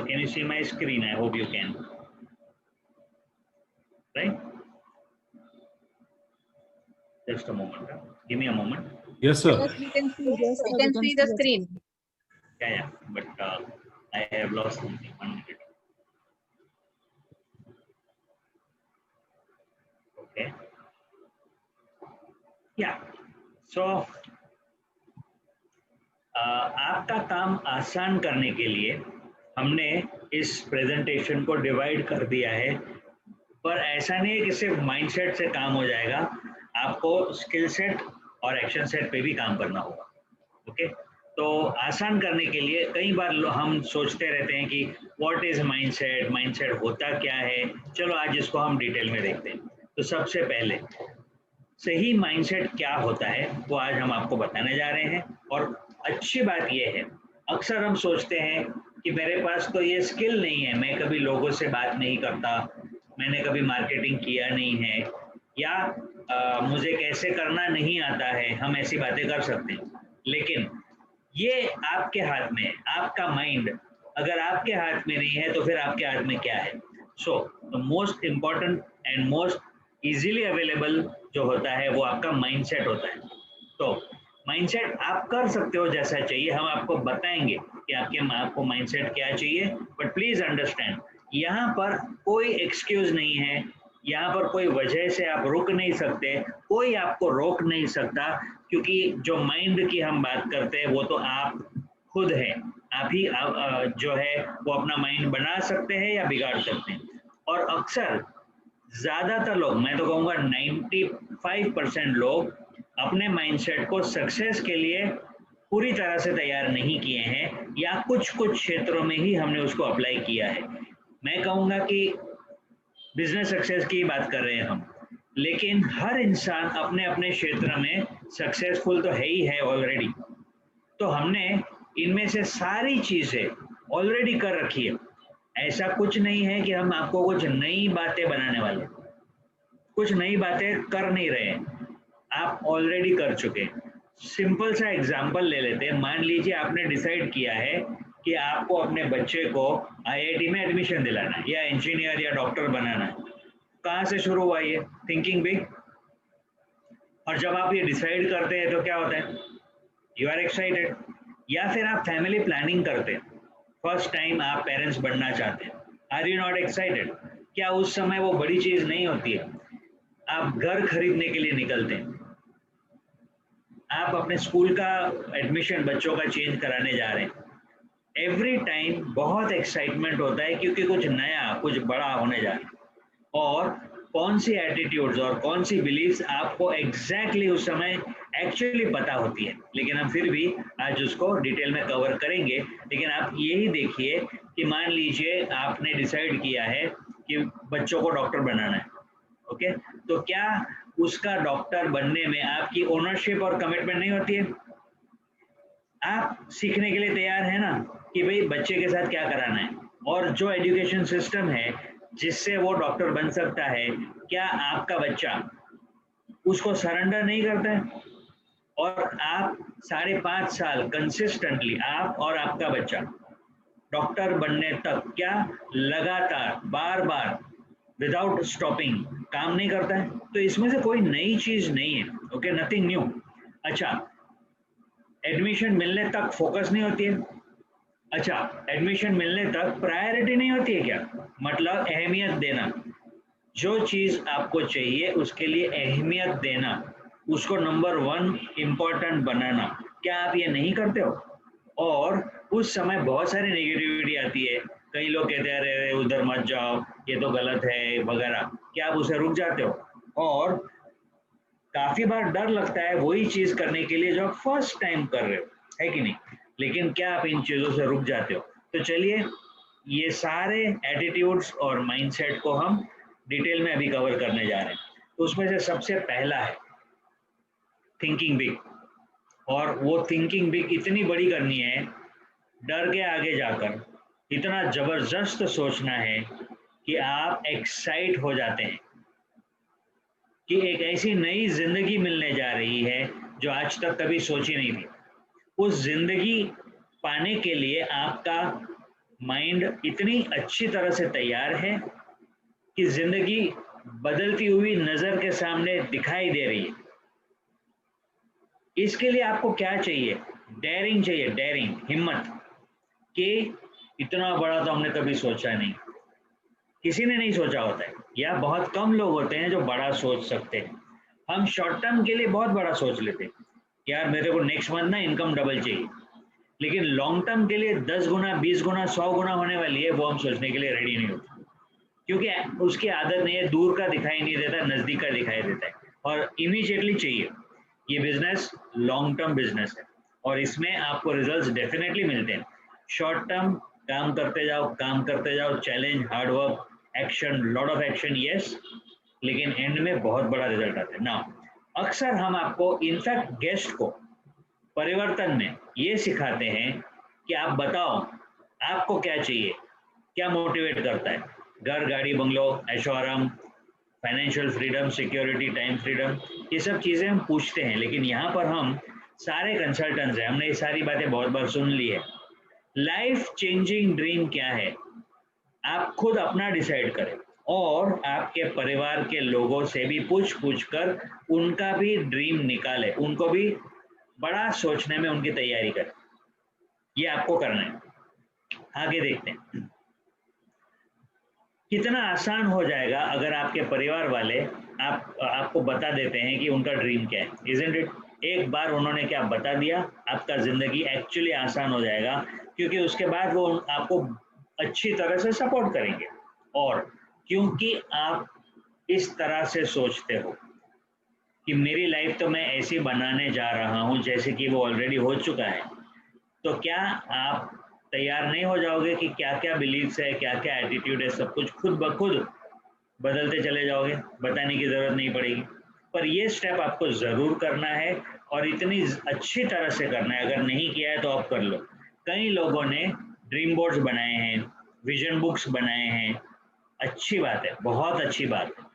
Can you see my screen? I hope you can. Right? Just a moment. Give me a moment. Yes, sir. Yes, we can see. Yes, We sir, can see the screen. Yeah. But I have lost something. 1 minute. Okay. Yeah. So आपका काम आसान करने के लिए हमने इस presentation को divide कर दिया है, पर ऐसा नहीं है कि सिर्फ माइंडसेट से काम हो जाएगा, आपको स्किल सेट और एक्शन सेट पे भी काम करना होगा। ओके, तो आसान करने के लिए कई बार हम सोचते रहते हैं कि व्हाट इज माइंडसेट, माइंडसेट होता क्या है। चलो आज इसको हम डिटेल में देखते हैं। तो सबसे पहले सही माइंडसेट क्या होता है वो आज हम आपको बताने जा रहे हैं। और अच्छी बात यह है, अक्सर हम सोचते हैं कि मेरे पास तो ये स्किल नहीं है, मैं कभी लोगों से बात नहीं करता, मैंने कभी मार्केटिंग किया नहीं है, या मुझे कैसे करना नहीं आता है। हम ऐसी बातें कर सकते हैं, लेकिन ये आपके हाथ में, आपका माइंड अगर आपके हाथ में नहीं है तो फिर आपके हाथ में क्या है। So the most important and most easily available जो होता है वो आपका माइंडसेट होता है। तो माइंडसेट आप कर सकते हो जैसा चाहिए, हम आपको बताएंगे कि आपको माइंडसेट क्या चाहिए। बट प्लीज अंडरस्टैंड, यहाँ पर कोई एक्सक्यूज नहीं है, यहाँ पर कोई वजह से आप रुक नहीं सकते, कोई आपको रोक नहीं सकता, क्योंकि जो माइंड की हम बात करते हैं वो तो आप खुद हैं। आप ही जो है वो अपना माइंड बना सकते हैं या बिगाड़ सकते हैं। और अक्सर ज़्यादातर लोग, मैं तो कहूँगा 95% लोग अपने माइंडसेट को सक्सेस के लिए पूरी तरह से तैयार नहीं किए हैं, या कुछ कुछ क्षेत्रों में ही हमने उसको अप्लाई किया है। मैं कहूँगा कि बिजनेस सक्सेस की बात कर रहे हैं हम, लेकिन हर इंसान अपने अपने क्षेत्र में सक्सेसफुल तो है ही है ऑलरेडी। तो हमने इनमें से सारी चीज़ें ऑलरेडी कर रखी है। ऐसा कुछ नहीं है कि हम आपको कुछ नई बातें बनाने वाले, कुछ नई बातें कर नहीं रहे हैं, आप ऑलरेडी कर चुके हैं। सिंपल सा एग्जांपल ले लेते हैं। मान लीजिए आपने डिसाइड किया है कि आपको अपने बच्चे को आईआईटी में एडमिशन दिलाना है, या इंजीनियर या डॉक्टर बनाना है। कहाँ से शुरू हुआ ये थिंकिंग बिग? और जब आप ये डिसाइड करते हैं तो क्या होता है? You are excited. या फिर आप फैमिली प्लानिंग करते हैं, फर्स्ट टाइम आप पेरेंट्स बनना चाहते हैं, आर यू नॉट एक्साइटेड? क्या उस समय वो बड़ी चीज नहीं होती है? आप घर खरीदने के लिए निकलते हैं, आप अपने स्कूल का एडमिशन बच्चों का चेंज कराने जा रहे हैं। एवरी टाइम बहुत एक्साइटमेंट होता है, क्योंकि कुछ नया, कुछ बड़ा होने जा रहा है। और कौन सी एटीट्यूड्स और कौन सी बिलीफ्स आपको एग्जैक्टली उस समय एक्चुअली पता होती है, लेकिन हम फिर भी आज उसको डिटेल में कवर करेंगे। लेकिन आप यही देखिए कि मान लीजिए आपने डिसाइड किया है कि बच्चों को डॉक्टर बनाना है, ओके, तो क्या उसका डॉक्टर बनने में आपकी ओनरशिप और कमिटमेंट नहीं होती है? आप सीखने के लिए तैयार है ना कि भाई बच्चे के साथ क्या कराना है, और जो एजुकेशन सिस्टम है जिससे वो डॉक्टर बन सकता है, क्या आपका बच्चा उसको सरेंडर नहीं करता है? और आप 5.5 साल कंसिस्टेंटली, आप और आपका बच्चा डॉक्टर बनने तक क्या लगातार बार बार विदाउट स्टॉपिंग काम नहीं करता है? तो इसमें से कोई नई चीज नहीं है, ओके, नथिंग न्यू। अच्छा, एडमिशन मिलने तक फोकस नहीं होती है? अच्छा, एडमिशन मिलने तक प्रायोरिटी नहीं होती है क्या? मतलब अहमियत देना, जो चीज आपको चाहिए उसके लिए अहमियत देना, उसको नंबर 1 इम्पोर्टेंट बनाना, क्या आप ये नहीं करते हो? और उस समय बहुत सारी नेगेटिविटी आती है, कई लोग कहते हैं अरे उधर मत जाओ, ये तो गलत है वगैरह, क्या आप उसे रुक जाते हो? और काफी बार डर लगता है वही चीज करने के लिए जो आप फर्स्ट टाइम कर रहे हो, है कि नहीं? लेकिन क्या आप इन चीजों से रुक जाते हो? तो चलिए ये सारे एटीट्यूड्स और माइंडसेट को हम डिटेल में अभी कवर करने जा रहे हैं। तो उसमें से सबसे पहला है थिंकिंग बिग। और वो थिंकिंग बिग इतनी बड़ी करनी है, डर के आगे जाकर इतना जबरदस्त सोचना है कि आप एक्साइट हो जाते हैं कि एक ऐसी नई जिंदगी मिलने जा रही है जो आज तक कभी सोची नहीं थी। उस जिंदगी पाने के लिए आपका माइंड इतनी अच्छी तरह से तैयार है कि जिंदगी बदलती हुई नजर के सामने दिखाई दे रही है। इसके लिए आपको क्या चाहिए? डेयरिंग चाहिए, डेयरिंग, हिम्मत, कि इतना बड़ा तो हमने कभी सोचा नहीं, किसी ने नहीं सोचा होता है, या बहुत कम लोग होते हैं जो बड़ा सोच सकते हैं। हम शॉर्ट टर्म के लिए बहुत बड़ा सोच लेते हैं, यार मेरे को नेक्स्ट मंथ ना इनकम डबल चाहिए, लेकिन लॉन्ग टर्म के लिए 10 गुना, 20 गुना, 100 गुना होने वाली है, वो हम सोचने के लिए रेडी नहीं होते, क्योंकि उसकी आदत नहीं है। दूर का दिखाई नहीं देता, नजदीक का दिखाई देता है, और इमीडिएटली चाहिए। ये बिजनेस लॉन्ग टर्म बिजनेस है, और इसमें आपको रिजल्ट्स डेफिनेटली मिलते हैं। शॉर्ट टर्म काम करते जाओ, काम करते जाओ, challenge, hard work, action, lot of action, yes, लेकिन एंड में बहुत बड़ा रिजल्ट आता है ना। अक्सर हम आपको, इनफैक्ट गेस्ट को परिवर्तन में ये सिखाते हैं कि आप बताओ आपको क्या चाहिए, क्या मोटिवेट करता है। घर, गाड़ी, बंगलो, ऐशो आराम, financial freedom, security, time freedom, ये सब चीज़ें हम पूछते हैं, लेकिन यहाँ पर हम सारे कंसल्टेंट्स हैं, हमने ये सारी बातें बहुत बार सुन ली है। लाइफ चेंजिंग ड्रीम क्या है, आप खुद अपना डिसाइड करें, और आपके परिवार के लोगों से भी पूछ पूछ कर उनका भी ड्रीम निकालें, उनको भी बड़ा सोचने में उनकी तैयारी करें। ये आपको करना है। आगे देखते हैं कितना आसान हो जाएगा अगर आपके परिवार वाले आपको बता देते हैं कि उनका ड्रीम क्या है। Isn't it? एक बार उन्होंने क्या बता दिया, आपका जिंदगी एक्चुअली आसान हो जाएगा, क्योंकि उसके बाद वो आपको अच्छी तरह से सपोर्ट करेंगे। और क्योंकि आप इस तरह से सोचते हो कि मेरी लाइफ तो मैं ऐसी बनाने जा रहा हूँ जैसे कि वो ऑलरेडी हो चुका है, तो क्या आप तैयार नहीं हो जाओगे कि क्या क्या बिलीव्स है, क्या क्या एटीट्यूड है, सब कुछ खुद ब खुद बदलते चले जाओगे, बताने की ज़रूरत नहीं पड़ेगी। पर ये स्टेप आपको ज़रूर करना है, और इतनी अच्छी तरह से करना है। अगर नहीं किया है तो आप कर लो। कई लोगों ने ड्रीम बोर्ड्स बनाए हैं, विजन बुक्स बनाए हैं, अच्छी बात है, बहुत अच्छी बात है।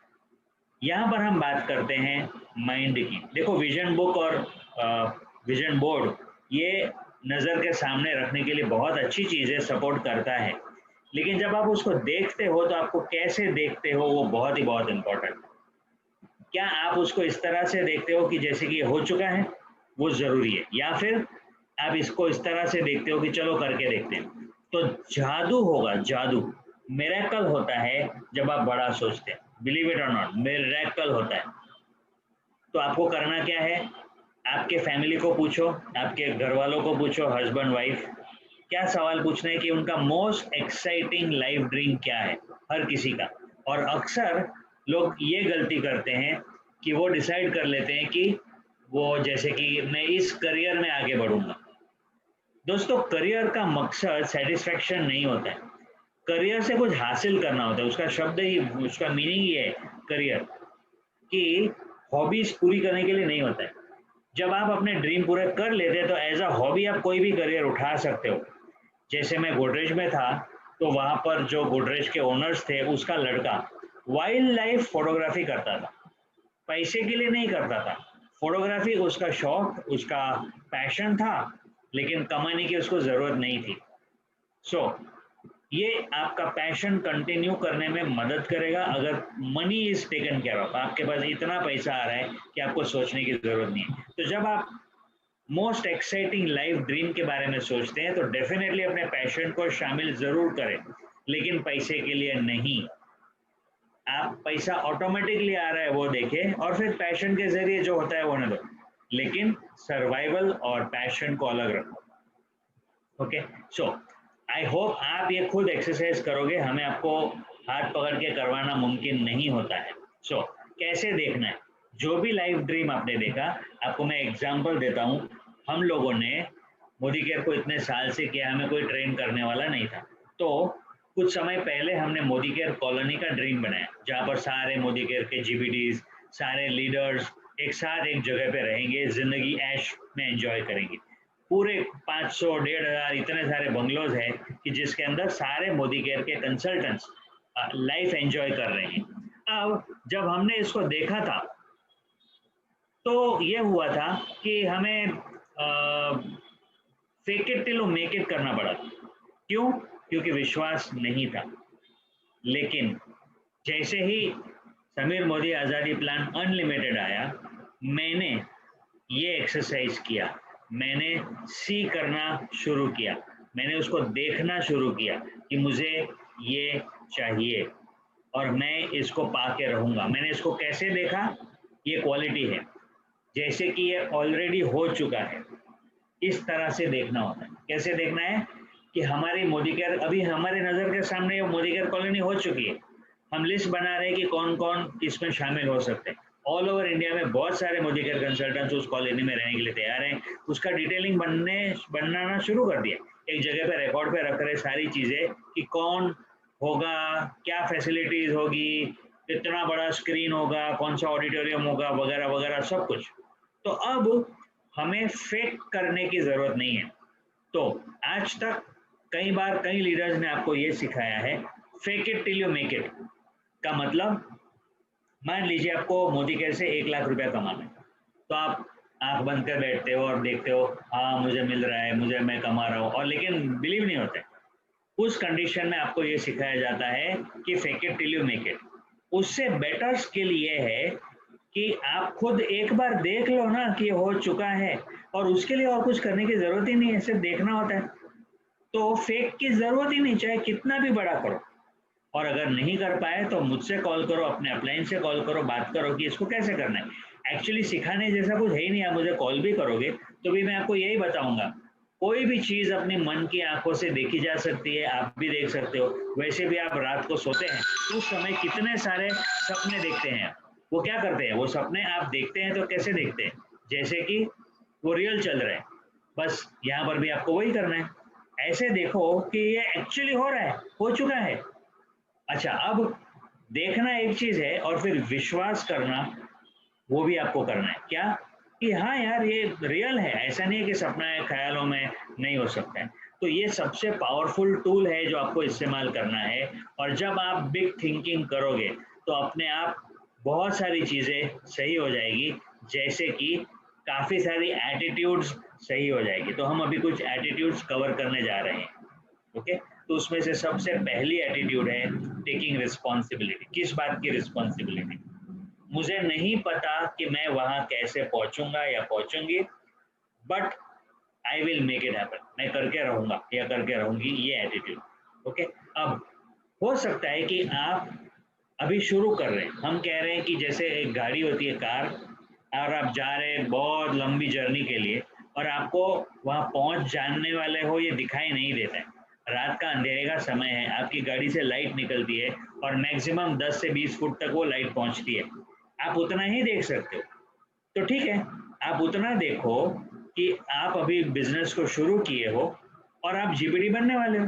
यहाँ पर हम बात करते हैं माइंड की। देखो, विजन बुक और विजन बोर्ड ये नज़र के सामने रखने के लिए बहुत अच्छी चीज़ है, सपोर्ट करता है, लेकिन जब आप उसको देखते हो तो आपको कैसे देखते हो वो बहुत ही बहुत इम्पोर्टेंट है। क्या आप उसको इस तरह से देखते हो कि जैसे कि ये हो चुका है, वो ज़रूरी है, या फिर आप इसको इस तरह से देखते हो कि चलो करके देखते हैं। तो जादू होगा, जादू, मिरेकल होता है जब आप बड़ा सोचते हैं। बिलीव इट और नॉट, मिरेकल होता है। तो आपको करना क्या है, आपके फैमिली को पूछो, आपके घर वालों को पूछो, हस्बैंड वाइफ, क्या सवाल पूछना है कि उनका मोस्ट एक्साइटिंग लाइफ ड्रीम क्या है, हर किसी का। और अक्सर लोग ये गलती करते हैं कि वो डिसाइड कर लेते हैं कि वो, जैसे कि मैं इस करियर में आगे बढ़ूंगा। दोस्तों, करियर का मकसद सेटिस्फेक्शन नहीं होता है, करियर से कुछ हासिल करना होता है। उसका शब्द ही, उसका मीनिंग ही है करियर, कि हॉबीज पूरी करने के लिए नहीं होता है। जब आप अपने ड्रीम पूरे कर लेते हैं तो एज अ हॉबी आप कोई भी करियर उठा सकते हो। जैसे मैं गोदरेज में था, तो वहाँ पर जो गोदरेज के ओनर्स थे, उसका लड़का वाइल्ड लाइफ फोटोग्राफी करता था, पैसे के लिए नहीं करता था। फोटोग्राफी उसका शौक, उसका पैशन था, लेकिन कमाने की उसको ज़रूरत नहीं थी। सो ये आपका पैशन कंटिन्यू करने में मदद करेगा अगर money is taken care of, आपके पास इतना पैसा आ रहा है कि आपको सोचने की ज़रूरत नहीं है। तो जब आप मोस्ट एक्साइटिंग लाइफ ड्रीम के बारे में सोचते हैं तो डेफिनेटली अपने पैशन को शामिल ज़रूर करें, लेकिन पैसे के लिए नहीं। आप पैसा ऑटोमेटिकली आ रहा है वो देखें, और फिर पैशन के जरिए जो होता है वो होने दो, लेकिन सर्वाइवल और पैशन को अलग रखो। ओके, सो आई होप आप ये खुद एक्सरसाइज करोगे, हमें आपको हाथ पकड़ के करवाना मुमकिन नहीं होता है। सो कैसे देखना है, जो भी लाइफ ड्रीम आपने देखा, आपको मैं एग्जांपल देता हूँ। हम लोगों ने मोदी केयर को इतने साल से किया, हमें कोई ट्रेन करने वाला नहीं था। तो कुछ समय पहले हमने मोदी केयर कॉलोनी का ड्रीम बनाया, जहाँ पर सारे मोदी केयर के जीबीडीज, सारे लीडर्स एक साथ एक जगह पे रहेंगे, जिंदगी ऐश में एंजॉय करेंगे। पूरे 500 1,500 इतने सारे बंगलोज हैं कि जिसके अंदर सारे मोदी केयर के कंसल्टेंट्स लाइफ एंजॉय कर रहे हैं। अब जब हमने इसको देखा था तो ये हुआ था कि हमें fake it till make it करना पड़ा। क्यों? क्योंकि विश्वास नहीं था। लेकिन जैसे ही समीर मोदी आज़ादी प्लान अनलिमिटेड आया, मैंने ये एक्सरसाइज किया, मैंने सी करना शुरू किया, मैंने उसको देखना शुरू किया कि मुझे ये चाहिए और मैं इसको पा के रहूँगा। मैंने इसको कैसे देखा? ये क्वालिटी है, जैसे कि ये ऑलरेडी हो चुका है, इस तरह से देखना होता है। कैसे देखना है कि हमारी मोदी केयर अभी हमारे नज़र के सामने मोदी केयर कॉलोनी हो चुकी है, हम लिस्ट बना रहे हैं कि कौन कौन इसमें शामिल हो सकते हैं। ऑल ओवर इंडिया में बहुत सारे मोदी केयर कंसल्टेंट्स उस कॉलोनी में रहने के लिए तैयार हैं। उसका डिटेलिंग बनाना शुरू कर दिया, एक जगह पे रिकॉर्ड पे रख रहे सारी चीज़ें कि कौन होगा, क्या फैसिलिटीज होगी, कितना बड़ा स्क्रीन होगा, कौन सा ऑडिटोरियम होगा, वगैरह वगैरह सब कुछ। तो अब हमें फेक करने की ज़रूरत नहीं है। तो आज तक कई बार कई लीडर्स ने आपको ये सिखाया है, fake it till you make it. का मतलब, मान लीजिए आपको मोदी केयर से 1 लाख रुपया कमाना है, तो आप आंख बंद कर बैठते हो और देखते हो हाँ मुझे मिल रहा है, मुझे मैं कमा रहा हूँ, और लेकिन बिलीव नहीं होता है। उस कंडीशन में आपको ये सिखाया जाता है कि fake it till you make it. उससे बेटर स्किल ये है कि आप खुद एक बार देख लो ना कि हो चुका है, और उसके लिए और कुछ करने की जरूरत ही नहीं है, सिर्फ देखना होता है। तो फेक की जरूरत ही नहीं, चाहे कितना भी बड़ा करो। और अगर नहीं कर पाए तो मुझसे कॉल करो, अपने अपलाइन से कॉल करो, बात करो कि इसको कैसे करना है। एक्चुअली सिखाने जैसा कुछ है ही नहीं, आप मुझे कॉल भी करोगे तो भी मैं आपको यही बताऊंगा। कोई भी चीज अपने मन की आंखों से देखी जा सकती है, आप भी देख सकते हो। वैसे भी आप रात को सोते हैं उस समय कितने सारे सपने देखते हैं। वो क्या करते हैं, वो सपने आप देखते हैं तो कैसे देखते हैं, जैसे कि वो रियल चल रहा है। बस यहाँ पर भी आपको वही करना है, ऐसे देखो कि ये एक्चुअली हो रहा है, हो चुका है। अच्छा, अब देखना एक चीज है और फिर विश्वास करना वो भी आपको करना है। क्या? कि हाँ यार ये रियल है, ऐसा नहीं है कि सपना है, ख्यालों में नहीं हो सकता है। तो ये सबसे पावरफुल टूल है जो आपको इस्तेमाल करना है। और जब आप बिग थिंकिंग करोगे तो अपने आप बहुत सारी चीजें सही हो जाएगी, जैसे कि काफी सारी एटीट्यूड्स सही हो जाएगी। तो हम अभी कुछ एटीट्यूड्स कवर करने जा रहे हैं। ओके, तो उसमें से सबसे पहली एटीट्यूड है टेकिंग रिस्पॉन्सिबिलिटी। किस बात की रिस्पॉन्सिबिलिटी? मुझे नहीं पता कि मैं वहां कैसे पहुंचूंगा या पहुंचूंगी, but I will make it happen. मैं करके रहूंगा या करके रहूंगी, ये एटीट्यूड। ओके, अब हो सकता है कि आप अभी शुरू कर रहे हैं, हम कह रहे हैं कि जैसे एक गाड़ी होती है, कार, और आप जा रहे हैं बहुत लंबी जर्नी के लिए, और आपको वहां पहुंच जाने वाले हो ये दिखाई नहीं देता है। रात का अंधेरे का समय है, आपकी गाड़ी से लाइट निकलती है और मैक्सिमम 10 से 20 फुट तक वो लाइट पहुंचती है, आप उतना ही देख सकते हो। तो ठीक है, आप उतना देखो कि आप अभी बिजनेस को शुरू किए हो और आप जीपीडी बनने वाले हो,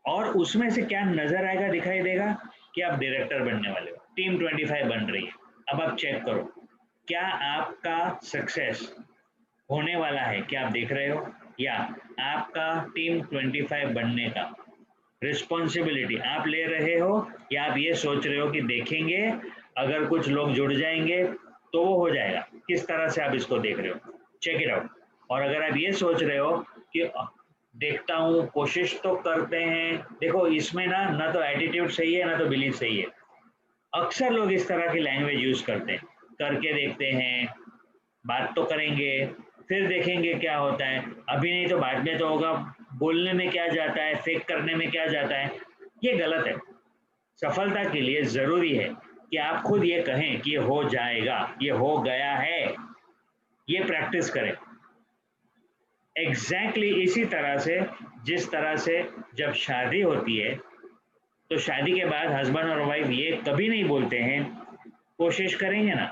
और उसमें से क्या नजर आएगा, दिखाई देगा कि आप डायरेक्टर बनने वाले हो, टीम 25 बन रही है। अब आप चेक करो, क्या आपका सक्सेस होने वाला है, क्या आप देख रहे हो? या आपका टीम 25 बनने का रिस्पॉन्सिबिलिटी आप ले रहे हो, या आप ये सोच रहे हो कि देखेंगे, अगर कुछ लोग जुड़ जाएंगे तो वो हो जाएगा? किस तरह से आप इसको देख रहे हो? Check it out. और अगर आप ये सोच रहे हो कि देखता हूँ, कोशिश तो करते हैं, देखो इसमें ना ना तो एटीट्यूड सही है ना तो बिलीव सही है। अक्सर लोग इस तरह की लैंग्वेज यूज करते हैं, करके देखते हैं, बात तो करेंगे, फिर देखेंगे क्या होता है, अभी नहीं तो बाद में तो होगा, बोलने में क्या जाता है, फेक करने में क्या जाता है। ये गलत है। सफलता के लिए जरूरी है कि आप खुद ये कहें कि ये हो जाएगा, ये हो गया है, ये प्रैक्टिस करें। एग्जैक्टली इसी तरह से, जिस तरह से जब शादी होती है तो शादी के बाद हस्बैंड और वाइफ ये कभी नहीं बोलते हैं कोशिश करेंगे ना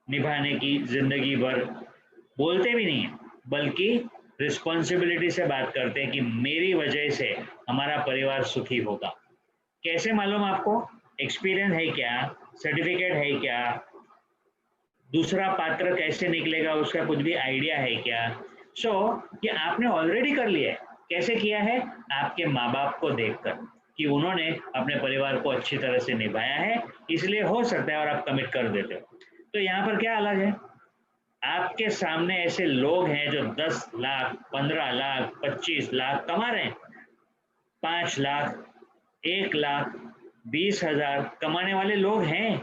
निभाने की जिंदगी भर, बोलते भी नहीं है, बल्कि रिस्पॉन्सिबिलिटी से बात करते हैं कि मेरी वजह से हमारा परिवार सुखी होगा। कैसे मालूम आपको? एक्सपीरियंस है क्या, सर्टिफिकेट है क्या, दूसरा पात्र कैसे निकलेगा उसका कुछ भी आइडिया है क्या? सो ये आपने ऑलरेडी कर लिया है। कैसे किया है? आपके माँ बाप को देखकर कि उन्होंने अपने परिवार को अच्छी तरह से निभाया है, इसलिए हो सकता है और आप कमिट कर देते हो। तो यहाँ पर क्या अलग है? आपके सामने ऐसे लोग हैं जो 10 लाख, 15 लाख, 25 लाख कमा रहे हैं, 5 लाख, 1 लाख, 20,000 कमाने वाले लोग हैं।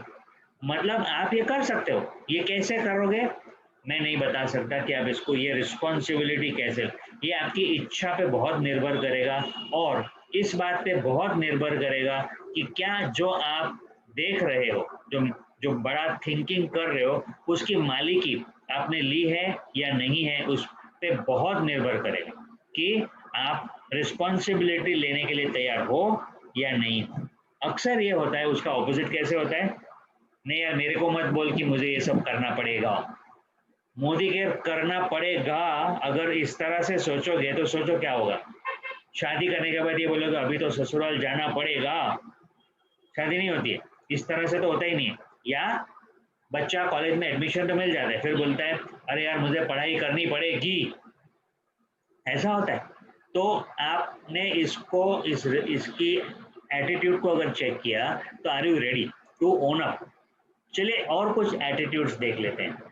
मतलब आप ये कर सकते हो। ये कैसे करोगे मैं नहीं बता सकता कि आप इसको, ये रिस्पॉन्सिबिलिटी कैसे, ये आपकी इच्छा पे बहुत निर्भर करेगा और इस बात पे बहुत निर्भर करेगा कि क्या जो आप देख रहे हो, जो जो बड़ा थिंकिंग कर रहे हो, उसकी मालिकी आपने ली है या नहीं है, उस पे बहुत निर्भर करेगा कि आप रिस्पॉन्सिबिलिटी लेने के लिए तैयार हो या नहीं हो। अक्सर ये होता है, उसका ऑपोजिट कैसे होता है, नहीं यार मेरे को मत बोल कि मुझे ये सब करना पड़ेगा। मोदी के करना पड़ेगा अगर इस तरह से सोचोगे तो सोचो क्या होगा। शादी करने के बाद ये बोलोगे अभी तो ससुराल जाना पड़ेगा, शादी नहीं होती है। इस तरह से तो होता ही नहीं है। या बच्चा कॉलेज में एडमिशन तो मिल जाता है, फिर बोलता है अरे यार मुझे पढ़ाई करनी पड़ेगी, ऐसा होता है। तो आपने इसको इसकी एटीट्यूड को अगर चेक किया तो are you ready to own up. चलिए और कुछ एटीट्यूड्स देख लेते हैं।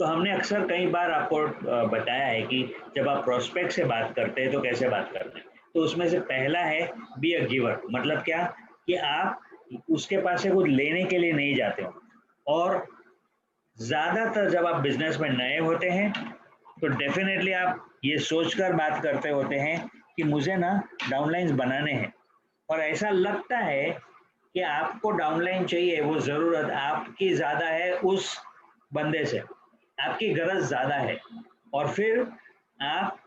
तो हमने अक्सर कई बार आपको बताया है कि जब आप प्रोस्पेक्ट से बात करते हैं तो कैसे बात करते हैं। तो उसमें से पहला है बी अ गिवर। मतलब क्या कि आप उसके पास से कुछ लेने के लिए नहीं जाते हो। और ज़्यादातर जब आप बिजनेस में नए होते हैं तो डेफिनेटली आप ये सोचकर बात करते होते हैं कि मुझे ना डाउनलाइंस बनाने हैं, और ऐसा लगता है कि आपको डाउनलाइन चाहिए, वो ज़रूरत आपकी ज़्यादा है उस बंदे से, आपकी गरज ज़्यादा है। और फिर आप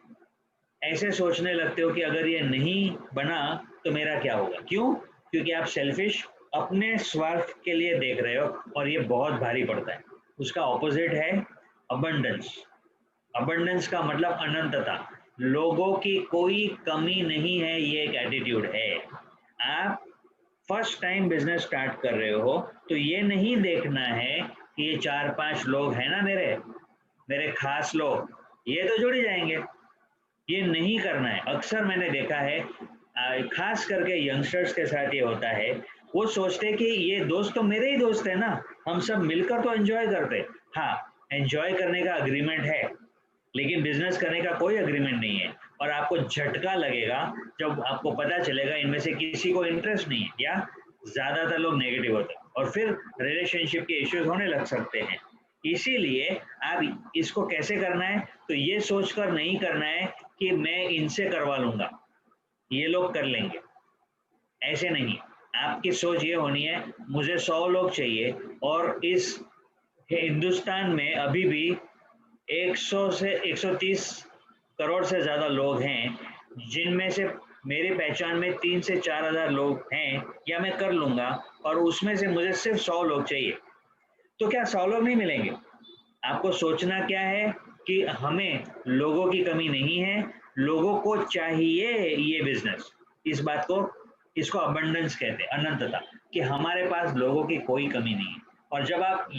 ऐसे सोचने लगते हो कि अगर ये नहीं बना तो मेरा क्या होगा। क्यों? क्योंकि आप सेल्फिश, अपने स्वार्थ के लिए देख रहे हो, और ये बहुत भारी पड़ता है। उसका ऑपोजिट है अबंडेंस। अबंडेंस का मतलब अनंतता, लोगों की कोई कमी नहीं है, ये एक एटीट्यूड है। आप फर्स्ट टाइम बिजनेस स्टार्ट कर रहे हो तो ये नहीं देखना है कि ये 4-5 लोग हैं ना मेरे मेरे खास लोग, ये तो जुड़ ही जाएंगे, ये नहीं करना है। अक्सर मैंने देखा है खास करके यंगस्टर्स के साथ ये होता है। वो सोचते कि ये दोस्त तो मेरे ही दोस्त है ना, हम सब मिलकर तो एंजॉय करते। हाँ, एंजॉय करने का अग्रीमेंट है, लेकिन बिजनेस करने का कोई अग्रीमेंट नहीं है। और आपको झटका लगेगा जब आपको पता चलेगा इनमें से किसी को इंटरेस्ट नहीं है या ज्यादातर लोग नेगेटिव होते हैं, और फिर रिलेशनशिप के इश्यूज होने लग सकते हैं। इसीलिए आप इसको कैसे करना है, तो ये सोचकर नहीं करना है कि मैं इनसे करवा लूंगा, ये लोग कर लेंगे, ऐसे नहीं। आपकी सोच ये होनी है मुझे 100 लोग चाहिए, और इस हिंदुस्तान में अभी भी 100 से 130 करोड़ से ज़्यादा लोग हैं, जिनमें से मेरी पहचान में 3 से 4 हज़ार लोग हैं, या मैं कर लूंगा, और उसमें से मुझे सिर्फ 100 लोग चाहिए। तो क्या 100 लोग नहीं मिलेंगे? आपको सोचना क्या है कि हमें लोगों की कमी नहीं है, लोगों को चाहिए ये बिजनेस। इस बात को, इसको अबंडेंस कहते हैं, अनंतता, कि हमारे पास लोगों की कोई कमी नहीं है। और जब आप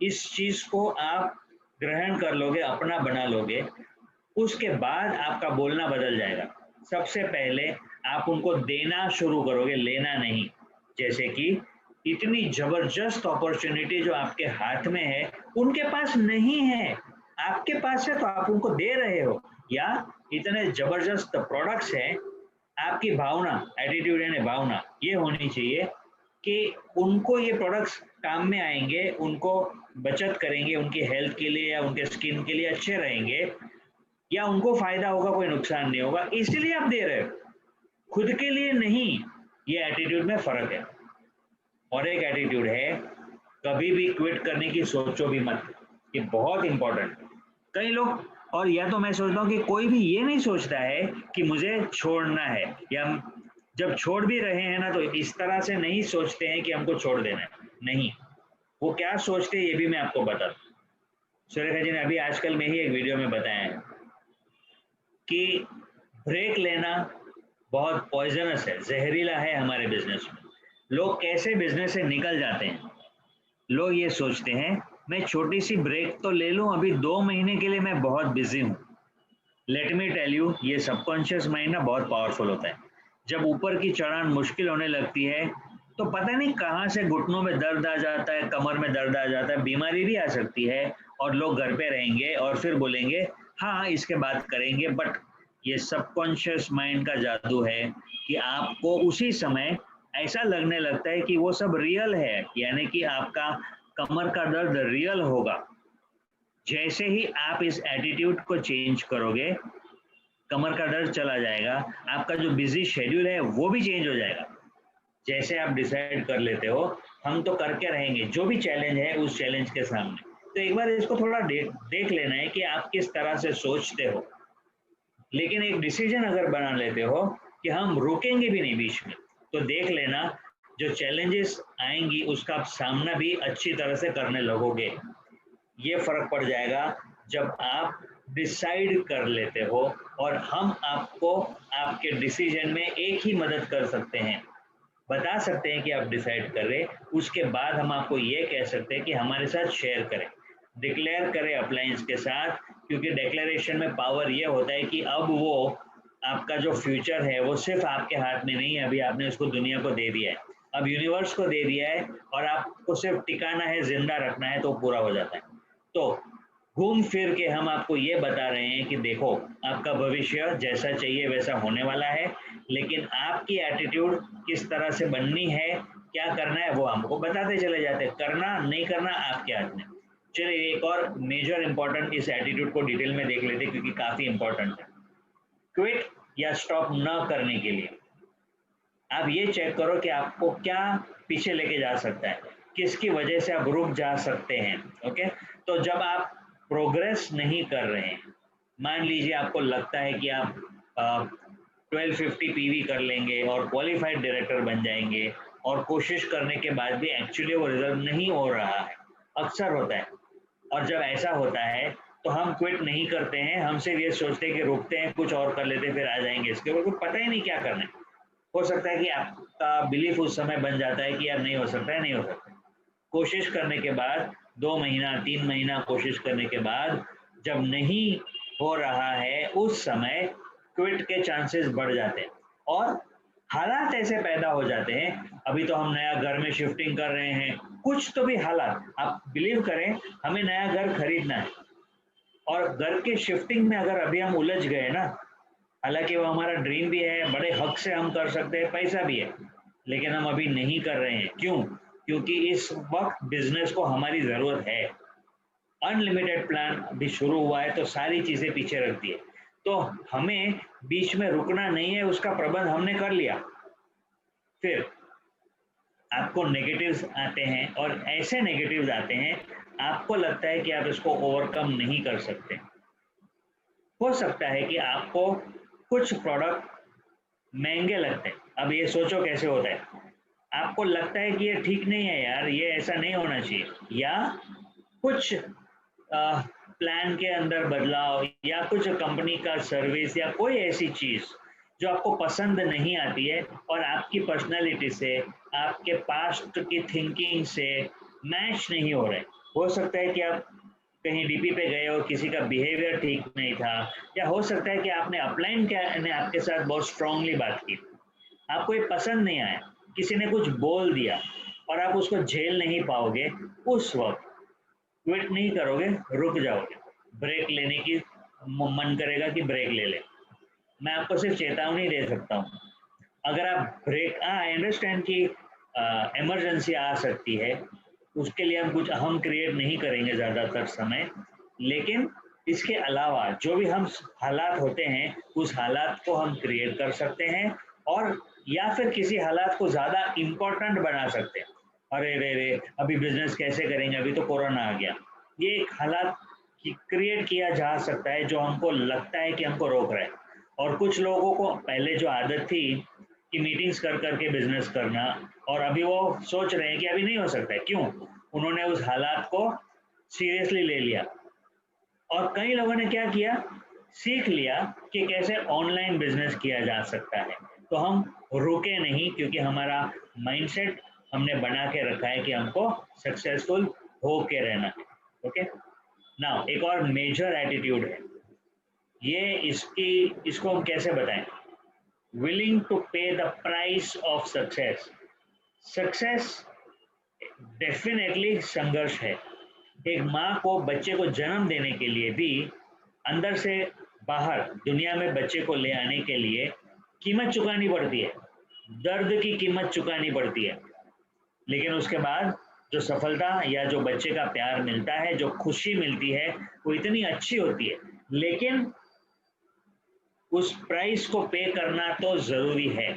इस चीज को आप ग्रहण कर लोगे, अपना बना लोगे, उसके बाद आपका बोलना बदल जाएगा। सबसे पहले आप उनको देना शुरू करोगे, लेना नहीं। जैसे कि इतनी जबरदस्त अपॉर्चुनिटी जो आपके हाथ में है उनके पास नहीं है, आपके पास है तो आप उनको दे रहे हो। या इतने जबरदस्त प्रोडक्ट्स हैं, आपकी भावना, एटीट्यूड यानी भावना ये होनी चाहिए कि उनको ये प्रोडक्ट्स काम में आएंगे, उनको बचत करेंगे, उनकी हेल्थ के लिए या उनके स्किन के लिए अच्छे रहेंगे, या उनको फायदा होगा, कोई नुकसान नहीं होगा, इसलिए आप दे रहे हो, खुद के लिए नहीं। ये एटीट्यूड में फर्क है। और एक एटीट्यूड है कभी भी क्विट करने की सोचो भी मत, ये बहुत इंपॉर्टेंट। कई लोग, और या तो मैं सोचता हूँ कि कोई भी ये नहीं सोचता है कि मुझे छोड़ना है, या जब छोड़ भी रहे हैं ना तो इस तरह से नहीं सोचते हैं कि हमको छोड़ देना है, नहीं। वो क्या सोचते हैं ये भी मैं आपको बता दूं। सुरेखा जी ने अभी आजकल में ही एक वीडियो में बताया है कि ब्रेक लेना बहुत पॉइजनस है, जहरीला है हमारे बिजनेस में। लोग कैसे बिजनेस से निकल जाते हैं, लोग ये सोचते हैं मैं छोटी सी ब्रेक तो ले लूं, अभी 2 महीने के लिए मैं बहुत बिजी हूँ। लेट मी टेल यू, ये सबकॉन्शियस माइंड ना बहुत पावरफुल होता है। जब ऊपर की चढ़ान मुश्किल होने लगती है तो पता नहीं कहाँ से घुटनों में दर्द आ जाता है, कमर में दर्द आ जाता है, बीमारी भी आ सकती है, और लोग घर पे रहेंगे और फिर बोलेंगे हाँ इसके बाद करेंगे, बट ये सबकॉन्शियस माइंड का जादू है कि आपको उसी समय ऐसा लगने लगता है कि वो सब रियल है, यानी कि आपका कमर का दर्द रियल होगा। जैसे ही आप इस एटीट्यूड को चेंज करोगे, कमर का दर्द चला जाएगा, आपका जो बिजी शेड्यूल है वो भी चेंज हो जाएगा। जैसे आप डिसाइड कर लेते हो हम तो करके रहेंगे जो भी चैलेंज है उस चैलेंज के सामने, तो एक बार इसको थोड़ा देख लेना है कि आप किस तरह से सोचते हो। लेकिन एक डिसीजन अगर बना लेते हो कि हम रुकेंगे भी नहीं बीच में, तो देख लेना जो चैलेंजेस आएंगी उसका आप सामना भी अच्छी तरह से करने लगोगे। ये फर्क पड़ जाएगा जब आप डिसाइड कर लेते हो, और हम आपको आपके डिसीजन में एक ही मदद कर सकते हैं, बता सकते हैं कि आप डिसाइड कर रहे, उसके बाद हम आपको ये कह सकते हैं कि हमारे साथ शेयर करें, डिक्लेयर करें अप्लायंस के साथ। क्योंकि डिक्लेरेशन में पावर ये होता है कि अब वो आपका जो फ्यूचर है वो सिर्फ आपके हाथ में नहीं है, अभी आपने उसको दुनिया को दे दिया है, अब यूनिवर्स को दे दिया है, और आपको सिर्फ टिकाना है, जिंदा रखना है, तो पूरा हो जाता है। तो घूम फिर के हम आपको ये बता रहे हैं कि देखो आपका भविष्य जैसा चाहिए वैसा होने वाला है, लेकिन आपकी एटीट्यूड किस तरह से बननी है, क्या करना है, वो हमको बताते चले जाते हैं, करना नहीं करना आपके हाथ में। चलिए एक और मेजर इंपॉर्टेंट इस एटीट्यूड को डिटेल में देख लेते हैं क्योंकि काफी इंपॉर्टेंट है। क्विट या स्टॉप न करने के लिए आप ये चेक करो कि आपको क्या पीछे लेके जा सकता है, किसकी वजह से आप रुक जा सकते हैं। ओके, तो जब आप प्रोग्रेस नहीं कर रहे हैं, मान लीजिए आपको लगता है कि आप 1250 पीवी कर लेंगे और क्वालिफाइड डायरेक्टर बन जाएंगे, और कोशिश करने के बाद भी एक्चुअली वो रिजल्ट नहीं हो रहा है, अक्सर होता है। और जब ऐसा होता है तो हम क्विट नहीं करते हैं, हम सिर्फ ये सोचते हैं कि रुकते हैं, कुछ और कर लेते हैं, फिर आ जाएंगे, इसके ऊपर कुछ पता ही नहीं क्या करना है। हो सकता है कि आपका बिलीफ उस समय बन जाता है कि यार नहीं हो सकता है, नहीं हो सकता है। कोशिश करने के बाद 2 महीना 3 महीना कोशिश करने के बाद जब नहीं हो रहा है, उस समय क्विट के चांसेस बढ़ जाते हैं, और हालात ऐसे पैदा हो जाते हैं। अभी तो हम नया घर में शिफ्टिंग कर रहे हैं, कुछ तो भी हालात, आप बिलीव करें, हमें नया घर खरीदना है, और घर के शिफ्टिंग में अगर अभी हम उलझ गए ना, हालांकि वो हमारा ड्रीम भी है, बड़े हक से हम कर सकते हैं, पैसा भी है, लेकिन हम अभी नहीं कर रहे हैं। क्यों? क्योंकि इस वक्त बिजनेस को हमारी ज़रूरत है। अनलिमिटेड प्लान अभी शुरू हुआ है तो सारी चीज़ें पीछे रख दी है, तो हमें बीच में रुकना नहीं है, उसका प्रबंध हमने कर लिया। फिर आपको नेगेटिव्स आते हैं, और ऐसे नेगेटिव्स आते हैं आपको लगता है कि आप इसको ओवरकम नहीं कर सकते। हो सकता है कि आपको कुछ प्रोडक्ट महंगे लगते हैं। अब ये सोचो कैसे होता है, आपको लगता है कि ये ठीक नहीं है यार, ये ऐसा नहीं होना चाहिए, या कुछ प्लान के अंदर बदलाव, या कुछ कंपनी का सर्विस, या कोई ऐसी चीज जो आपको पसंद नहीं आती है और आपकी पर्सनैलिटी से, आपके पास्ट की थिंकिंग से मैच नहीं हो रहे। हो सकता है कि आप कहीं डीपी पे गए और किसी का बिहेवियर ठीक नहीं था, या हो सकता है कि आपने अपलाइन ने आपके साथ बहुत स्ट्रांगली बात की, आपको ये पसंद नहीं आया, किसी ने कुछ बोल दिया और आप उसको झेल नहीं पाओगे, उस वक्त क्विट नहीं करोगे, रुक जाओगे, ब्रेक लेने की मन करेगा कि ब्रेक ले ले। मैं आपको सिर्फ चेतावनी दे सकता हूँ, अगर आप ब्रेक, आई अंडरस्टैंड कि इमरजेंसी आ सकती है, उसके लिए हम कुछ हम क्रिएट नहीं करेंगे ज़्यादातर समय, लेकिन इसके अलावा जो भी हम हालात होते हैं उस हालात को हम क्रिएट कर सकते हैं, और या फिर किसी हालात को ज़्यादा इम्पोर्टेंट बना सकते हैं। अरे रे रे, अभी बिजनेस कैसे करेंगे, अभी तो कोरोना आ गया, ये एक हालात क्रिएट किया जा सकता है जो हमको लगता है कि हमको रोक रहा है। और कुछ लोगों को पहले जो आदत थी कि मीटिंग्स कर करके बिजनेस करना, और अभी वो सोच रहे हैं कि अभी नहीं हो सकता है, क्यों? उन्होंने उस हालात को सीरियसली ले लिया। और कई लोगों ने क्या किया, सीख लिया कि कैसे ऑनलाइन बिजनेस किया जा सकता है। तो हम रुके नहीं, क्योंकि हमारा माइंडसेट हमने बना के रखा है कि हमको सक्सेसफुल हो के रहना है। ओके, नाउ एक और मेजर एटीट्यूड है, ये इसको हम कैसे बताएं, willing to pay the price of success. Success definitely संघर्ष है। एक माँ को बच्चे को जन्म देने के लिए भी अंदर से बाहर दुनिया में बच्चे को ले आने के लिए कीमत चुकानी पड़ती है, दर्द की कीमत चुकानी पड़ती है, लेकिन उसके बाद जो सफलता या जो बच्चे का प्यार मिलता है, जो खुशी मिलती है, वो इतनी अच्छी होती है। लेकिन उस प्राइस को पे करना तो जरूरी है।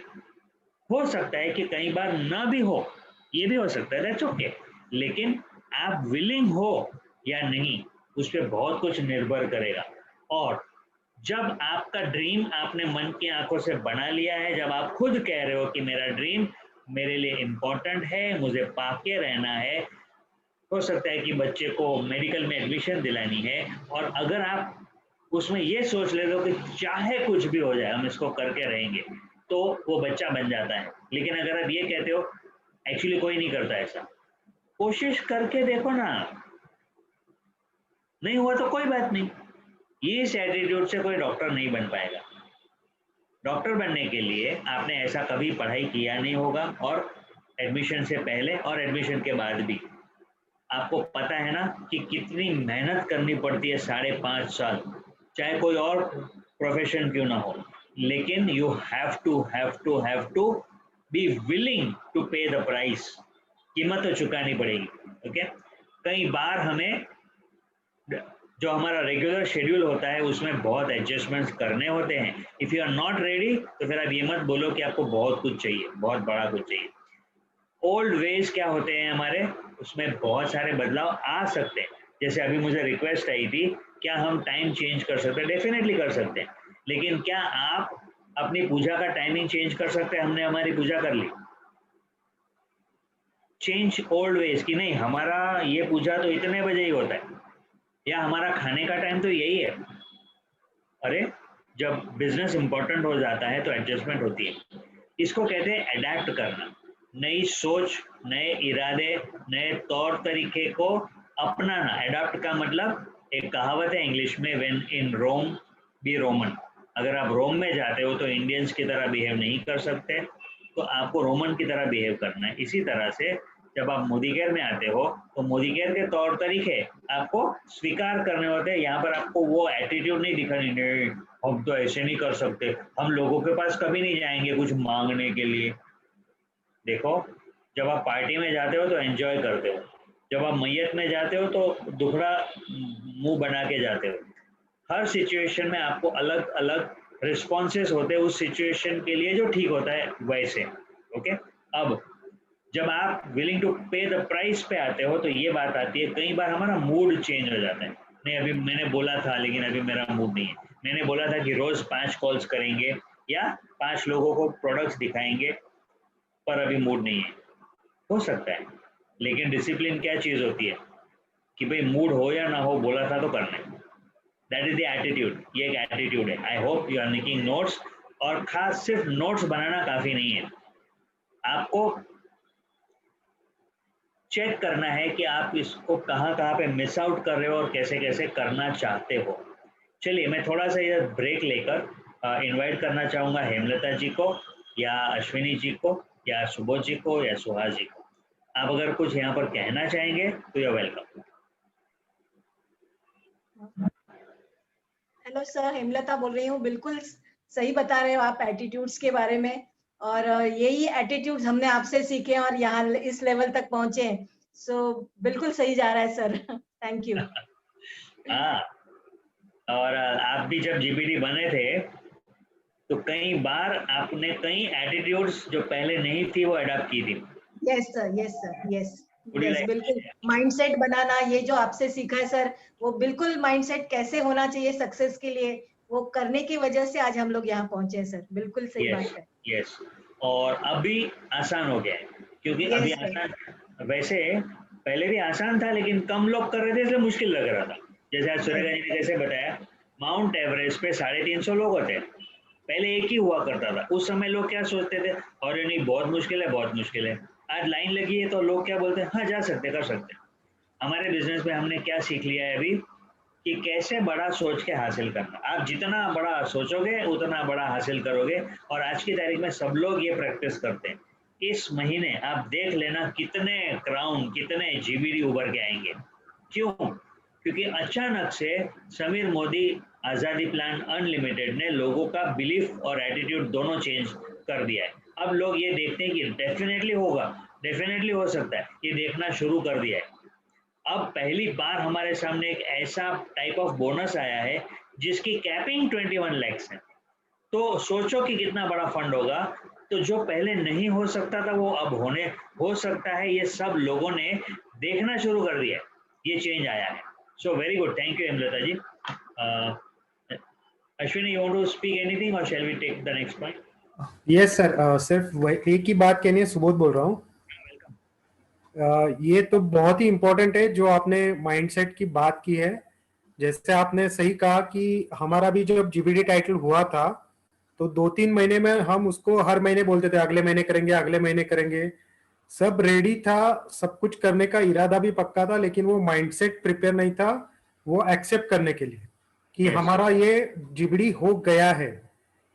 हो सकता है कि कई बार ना भी हो, ये भी हो सकता है, दैट्स ओके, लेकिन आप विलिंग हो या नहीं, उस पर बहुत कुछ निर्भर करेगा। और जब आपका ड्रीम आपने मन की आंखों से बना लिया है, जब आप खुद कह रहे हो कि मेरा ड्रीम मेरे लिए इम्पोर्टेंट है, मुझे पाके रहना है, हो सकता है कि बच्चे को मेडिकल में एडमिशन दिलानी है, और अगर आप उसमें ये सोच लेते हो कि चाहे कुछ भी हो जाए हम इसको करके रहेंगे, तो वो बच्चा बन जाता है। लेकिन अगर आप ये कहते हो, एक्चुअली कोई नहीं करता ऐसा, कोशिश करके देखो ना, नहीं हुआ तो कोई बात नहीं। ये इस एटीट्यूड से कोई डॉक्टर नहीं बन पाएगा। डॉक्टर बनने के लिए आपने ऐसा कभी पढ़ाई किया नहीं होगा, और एडमिशन से पहले और एडमिशन के बाद भी आपको पता है ना कि कितनी मेहनत करनी पड़ती है, 5.5 साल, चाहे कोई और प्रोफेशन क्यों ना हो, लेकिन you have to be willing to pay the price. कीमत तो चुकानी पड़ेगी। ओके, कई बार हमें जो हमारा रेगुलर शेड्यूल होता है उसमें बहुत एडजस्टमेंट्स करने होते हैं। If you are not ready तो फिर आप ये मत बोलो कि आपको बहुत कुछ चाहिए, बहुत बड़ा कुछ चाहिए। ओल्ड वेज क्या होते हैं हमारे, उसमें बहुत सारे बदलाव आ सकते हैं। जैसे अभी मुझे रिक्वेस्ट आई थी, क्या हम टाइम चेंज कर सकते हैं? डेफिनेटली कर सकते हैं, लेकिन क्या आप अपनी पूजा का टाइमिंग चेंज कर सकते हैं? हमने हमारी पूजा कर ली, चेंज ओल्ड वेज की नहीं, हमारा ये पूजा तो इतने बजे ही होता है, या हमारा खाने का टाइम तो यही है। अरे, जब बिजनेस इंपॉर्टेंट हो जाता है तो एडजस्टमेंट होती है। इसको कहते हैं अडेप्ट करना, नई सोच, नए इरादे, नए तौर तरीके को अपनाना। अडेप्ट का मतलब एक कहावत है इंग्लिश में, when in Rome be Roman. अगर आप रोम में जाते हो तो इंडियंस की तरह बिहेव नहीं कर सकते, तो आपको रोमन की तरह बिहेव करना है। इसी तरह से जब आप मोदी केयर में आते हो तो मोदी केयर के तौर तरीके आपको स्वीकार करने होते हैं। यहाँ पर आपको वो एटीट्यूड नहीं दिखानी, नहीं हम तो ऐसे नहीं कर सकते, हम लोगों के पास कभी नहीं जाएंगे कुछ मांगने के लिए। देखो, जब आप पार्टी में जाते हो तो एंजॉय करते हो, जब आप मैयत में जाते हो तो दुखड़ा मुंह बना के जाते हो। हर सिचुएशन में आपको अलग अलग रिस्पॉन्सेस होते हैं उस सिचुएशन के लिए जो ठीक होता है वैसे। ओके, अब जब आप willing to pay the price पे आते हो तो ये बात आती है, कई बार हमारा मूड चेंज हो जाता है। नहीं, अभी मैंने बोला था लेकिन अभी मेरा मूड नहीं है। मैंने बोला था कि रोज 5 कॉल्स करेंगे या 5 लोगों को प्रोडक्ट्स दिखाएंगे, पर अभी मूड नहीं है। हो सकता है, लेकिन डिसिप्लिन क्या चीज होती है कि भाई मूड हो या ना हो, बोला था तो करना है। दैट इज द एटीट्यूड, ये एक एटीट्यूड है। I hope you are making notes. और खास सिर्फ नोट्स बनाना काफी नहीं है, आपको चेक करना है कि आप इसको कहाँ कहाँ पे मिस आउट कर रहे हो और कैसे कैसे करना चाहते हो। चलिए, मैं थोड़ा सा इधर ब्रेक लेकर इनवाइट करना चाहूँगा हेमलता जी को, या अश्विनी जी को, या सुबोध जी को, या सुहास जी को। आप अगर कुछ यहाँ पर कहना चाहेंगे तो you welcome. Hello sir, Hemlata बोल रही हूँ। बिल्कुल सही बता रहे हो आप एटीट्यूड्स के बारे में, और यही एटीट्यूड्स हमने आपसे सीखे और यहाँ इस लेवल तक पहुंचे हैं। सो बिल्कुल सही जा रहा है सर। Thank you. हाँ, और आप भी जब जीपीटी बने थे तो कई बार आपने कई एटीट्यूड्स जो पहले नहीं थी वो अडॉप्ट की थी। Yes sir, yes sir, yes Would you yes, like to बिल्कुल। share? माइंडसेट बनाना, ये जो आपसे सीखा है सर, वो बिल्कुल माइंडसेट कैसे होना चाहिए सक्सेस के लिए, वो करने की वजह से आज हम लोग यहाँ पहुंचे हैं सर। बिल्कुल सही यस, बात है। यस। और अभी आसान हो गया है, क्योंकि अभी यस सर। आसान, वैसे पहले भी आसान था लेकिन कम लोग कर रहे थे इसलिए मुश्किल लग रहा था। जैसे आज सूर्यकांत जी ने कैसे बताया, माउंट एवरेस्ट पे 350 लोग होते हैं, पहले एक ही हुआ करता था। उस समय लोग क्या सोचते थे, अरे नहीं बहुत मुश्किल है, बहुत मुश्किल है। आज लाइन लगी है तो लोग क्या बोलते हैं, हाँ जा सकते, कर सकते हैं। हमारे बिजनेस में हमने क्या सीख लिया है अभी, कि कैसे बड़ा सोच के हासिल करना। आप जितना बड़ा सोचोगे उतना बड़ा हासिल करोगे, और आज की तारीख में सब लोग ये प्रैक्टिस करते हैं। इस महीने आप देख लेना कितने क्राउन, कितने जीबीडी उभर के आएंगे। क्यों? क्योंकि अचानक से समीर मोदी आज़ादी प्लान अनलिमिटेड ने लोगों का बिलीफ और एटीट्यूड दोनों चेंज कर दिया है। अब लोग ये देखते हैं कि डेफिनेटली होगा, डेफिनेटली हो सकता है, ये देखना शुरू कर दिया है। अब पहली बार हमारे सामने एक ऐसा टाइप ऑफ बोनस आया है जिसकी कैपिंग 21 लाख है। तो सोचो कि कितना बड़ा फंड होगा। तो जो पहले नहीं हो सकता था वो अब होने हो सकता है। ये सब लोगों ने देखना शुरू कर दिया है, ये चेंज आया है। So very good, thank you Hemlata ji. Ashwini, you want to speak anything or shall we take the next point? Yes sir, सिर्फ एक ही बात कहनी है, सुबोध बोल रहा हूँ। ये तो बहुत ही इम्पोर्टेंट है जो आपने माइंडसेट की बात की है। जैसे आपने सही कहा कि हमारा भी जब जीबीडी टाइटल हुआ था तो 2-3 महीने में हम उसको हर महीने बोलते थे अगले महीने करेंगे, अगले महीने करेंगे। सब रेडी था, सब कुछ करने का इरादा भी पक्का था, लेकिन वो माइंडसेट प्रिपेयर नहीं था वो एक्सेप्ट करने के लिए कि हमारा ये जीबीडी हो गया है।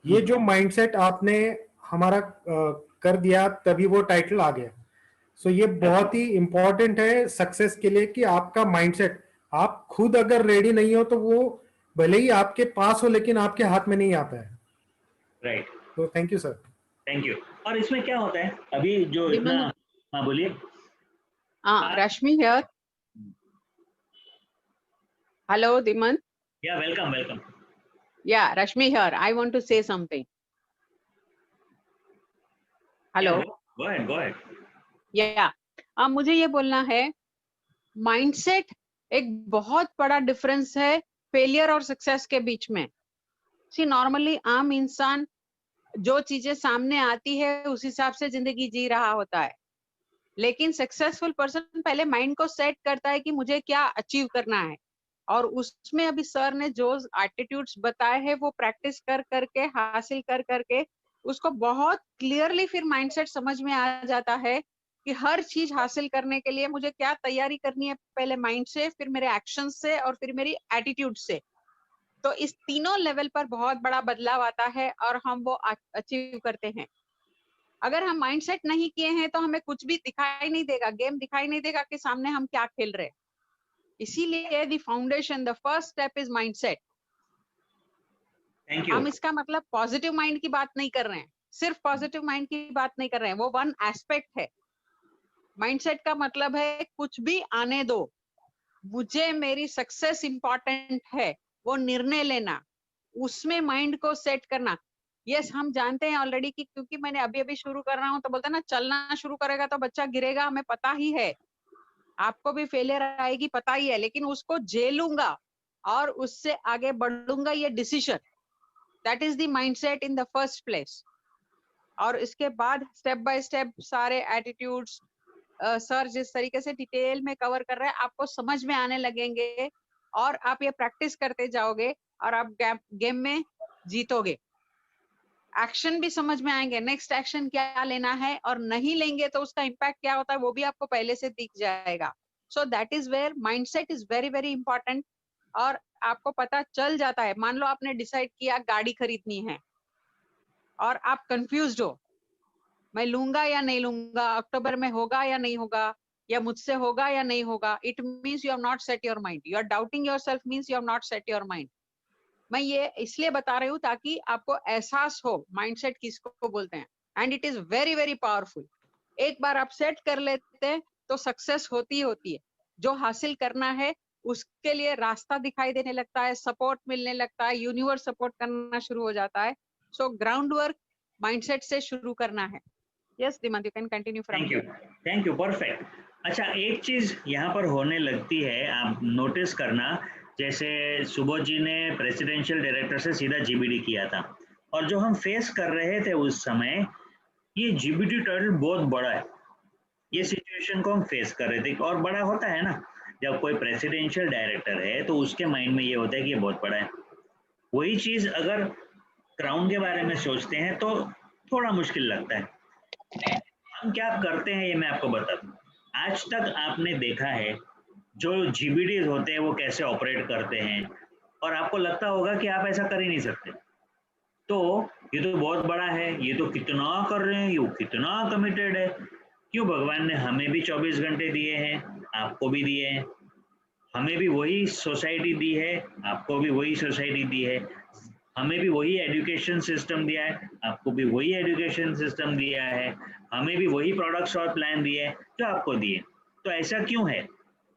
ये जो माइंडसेट आपने हमारा कर दिया तभी वो टाइटल आ गया। सो ये बहुत ही इंपॉर्टेंट है सक्सेस के लिए कि आपका माइंडसेट, आप खुद अगर रेडी नहीं हो तो वो भले ही आपके पास हो लेकिन आपके हाथ में नहीं आता है। राइट, तो thank you sir. Thank you. और इसमें क्या होता है अभी जो इतना, हाँ बोलिए। Rashmi here. Hello, Diman. Yeah, welcome, welcome. Yeah, Rashmi here. I want to say something. Hello. Yeah, go ahead, go ahead. Yeah. मुझे ये बोलना है, माइंडसेट एक बहुत बड़ा डिफरेंस है फेलियर और सक्सेस के बीच में। सी नॉर्मली आम इंसान जो चीजें सामने आती है उस हिसाब से जिंदगी जी रहा होता है, लेकिन सक्सेसफुल पर्सन पहले माइंड को सेट करता है कि मुझे क्या अचीव करना है, और उसमें अभी सर ने जो एटीट्यूड्स बताए हैं वो प्रैक्टिस कर करके, हासिल कर करके उसको बहुत क्लियरली फिर माइंडसेट समझ में आ जाता है कि हर चीज हासिल करने के लिए मुझे क्या तैयारी करनी है, पहले माइंड से, फिर मेरे एक्शन से और फिर मेरी एटीट्यूड से। तो इस तीनों लेवल पर बहुत बड़ा बदलाव आता है और हम वो अचीव करते हैं। अगर हम माइंडसेट नहीं किए हैं तो हमें कुछ भी दिखाई नहीं देगा, गेम दिखाई नहीं देगा कि सामने हम क्या खेल रहे हैं। इसीलिए the foundation, the first step is mindset. Thank you. हम इसका मतलब पॉजिटिव माइंड की बात नहीं कर रहे हैं, सिर्फ पॉजिटिव माइंड की बात नहीं कर रहे हैं, वो वन एस्पेक्ट है। माइंडसेट का मतलब है कुछ भी आने दो, मुझे मेरी सक्सेस इंपॉर्टेंट है, वो निर्णय लेना, उसमें माइंड को सेट करना। यस, हम जानते हैं ऑलरेडी कि क्योंकि मैंने अभी अभी शुरू कर रहा हूँ तो बोलते हैं ना, चलना शुरू करेगा तो बच्चा गिरेगा, हमें पता ही है, आपको भी फेलियर आएगी पता ही है, लेकिन उसको झेलूंगा और उससे आगे बढ़ूंगा, ये decision, that is the mindset in the first place. और इसके बाद स्टेप बाय स्टेप सारे एटीट्यूड्स सर जिस तरीके से डिटेल में कवर कर रहे हैं आपको समझ में आने लगेंगे, और आप ये प्रैक्टिस करते जाओगे और आप गेम में जीतोगे। एक्शन भी समझ में आएंगे, नेक्स्ट एक्शन क्या लेना है, और नहीं लेंगे तो उसका इम्पैक्ट क्या होता है वो भी आपको पहले से दिख जाएगा। So that is where mindset is very very important. और आपको पता चल जाता है, मान लो आपने डिसाइड किया गाड़ी खरीदनी है और आप कंफ्यूज्ड हो, मैं लूंगा या नहीं लूंगा, अक्टूबर में होगा या नहीं होगा, या मुझसे होगा या नहीं होगा, it means you have not set your mind, you are doubting yourself, means you have not set your mind. मैं ये इसलिए बता रही हूँ ताकि आपको एहसास हो माइंडसेट किसको बोलते हैं, and it is very very powerful. एक बार आप सेट कर लेते हैं तो सक्सेस होती है। जो हासिल करना है उसके लिए रास्ता दिखाई देने लगता है, सपोर्ट मिलने लगता है, यूनिवर्स सपोर्ट करना शुरू हो जाता है। सो ग्राउंड वर्क माइंडसेट से शुरू करना है। Yes Dimant, you can continue from here. Thank you, perfect. अच्छा, एक चीज यहाँ पर होने लगती है, आप नोटिस करना, जैसे सुबोध जी ने प्रेसिडेंशियल डायरेक्टर से सीधा जीबीडी किया था, और जो हम फेस कर रहे थे उस समय, ये जीबीडी टाइटल बहुत बड़ा है, ये सिचुएशन को हम फेस कर रहे थे। और बड़ा होता है ना, जब कोई प्रेसिडेंशियल डायरेक्टर है तो उसके माइंड में ये होता है कि ये बहुत बड़ा है। वही चीज अगर क्राउन के बारे में सोचते हैं तो थोड़ा मुश्किल लगता है। हम क्या करते हैं ये मैं आपको बता दूं। आज तक आपने देखा है जो जीबीडीज होते हैं वो कैसे ऑपरेट करते हैं, और आपको लगता होगा कि आप ऐसा कर ही नहीं सकते। तो ये तो बहुत बड़ा है, ये तो कितना कर रहे हैं, ये कितना कमिटेड है। क्यों भगवान ने हमें भी 24 घंटे दिए हैं, आपको भी दिए हैं। हमें भी वही सोसाइटी दी है, आपको भी वही सोसाइटी दी है, हमें भी वही एजुकेशन सिस्टम दिया है, आपको भी वही एजुकेशन सिस्टम दिया है, हमें भी वही प्रोडक्ट्स और प्लान दिए हैं जो आपको दिए। तो ऐसा क्यों है?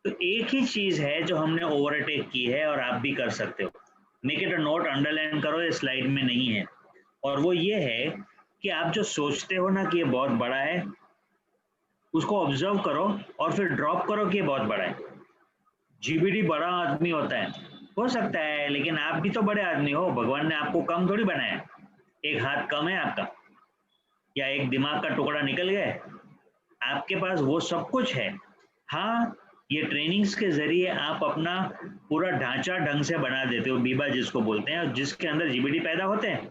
तो एक ही चीज है जो हमने ओवरटेक की है और आप भी कर सकते हो। Make it a note, underline करो, ये स्लाइड में नहीं है। और वो ये है कि आप जो सोचते हो ना कि ये बहुत बड़ा है, उसको ऑब्जर्व करो और फिर ड्रॉप करो कि ये बहुत बड़ा है। जीबीडी बड़ा आदमी होता है, हो सकता है, लेकिन आप भी तो बड़े आदमी हो, भगवान ने आपको कम थोड़ी बनाया। एक हाथ कम है आपका, या एक दिमाग का टुकड़ा निकल गया है, आपके पास वो सब कुछ है। हाँ, ये ट्रेनिंग्स के जरिए आप अपना पूरा ढांचा ढंग से बना देते हो, बीबा जिसको बोलते हैं, और जिसके अंदर जीबीडी पैदा होते हैं।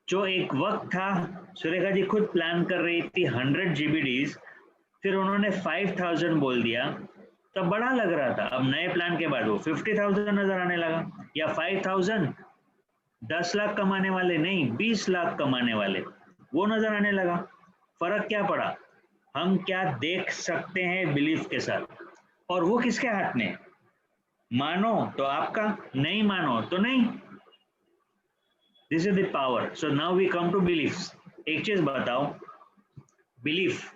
जो एक वक्त था, सुरेखा जी खुद प्लान कर रही थी 100 जीबीडीज, फिर उन्होंने 5000 बोल दिया, तब बड़ा लग रहा था। अब नए प्लान के बाद वो 50,000 नजर आने लगा, या 5000 10 लाख कमाने वाले नहीं, 20 लाख कमाने वाले, वो नजर आने लगा। फर्क क्या पड़ा? हम क्या देख सकते हैं बिलीफ के साथ, और वो किसके हाथ में? मानो तो आपका, नहीं मानो तो नहीं। This is the power. So now we come to beliefs. एक चीज बताओ, बिलीफ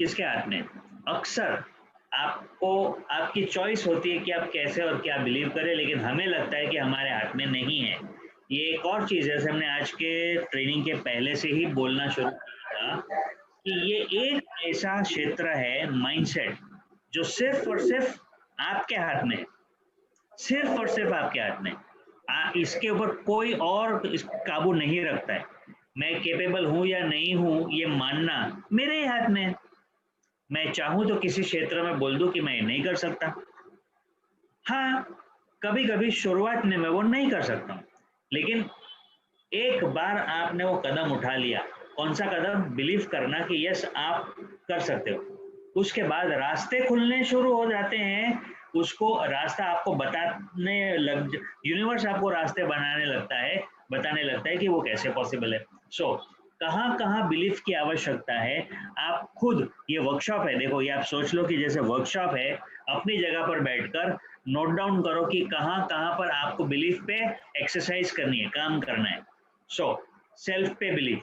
किसके हाथ में? अक्सर आपको, आपकी चॉइस होती है कि आप कैसे और क्या बिलीव करें, लेकिन हमें लगता है कि हमारे हाथ में नहीं है। ये एक और चीज है, जैसे हमने आज के ट्रेनिंग के पहले से ही बोलना शुरू किया था कि ये एक ऐसा क्षेत्र है, माइंडसेट, जो सिर्फ और सिर्फ आपके हाथ में है, सिर्फ और सिर्फ आपके हाथ में। इसके ऊपर कोई और इस काबू नहीं रखता है। मैं कैपेबल हूं या नहीं हूं, ये मानना मेरे ही हाथ में है। मैं चाहूं तो किसी क्षेत्र में बोल दूं कि मैं नहीं कर सकता। हाँ, कभी कभी शुरुआत में मैं वो नहीं कर सकता हूं, लेकिन एक बार आपने वो कदम उठा लिया, कौन सा कदम? बिलीव करना कि यस आप कर सकते हो। उसके बाद रास्ते खुलने शुरू हो जाते हैं, उसको रास्ता आपको बताने लग, यूनिवर्स आपको रास्ते बनाने लगता है, बताने लगता है कि वो कैसे पॉसिबल है। सो कहाँ कहाँ बिलीफ की आवश्यकता है, आप खुद, ये वर्कशॉप है, देखो ये आप सोच लो कि जैसे वर्कशॉप है, अपनी जगह पर बैठकर नोट डाउन करो कि कहाँ कहाँ पर आपको बिलीफ पे एक्सरसाइज करनी है, काम करना है। सो सेल्फ पे बिलीफ,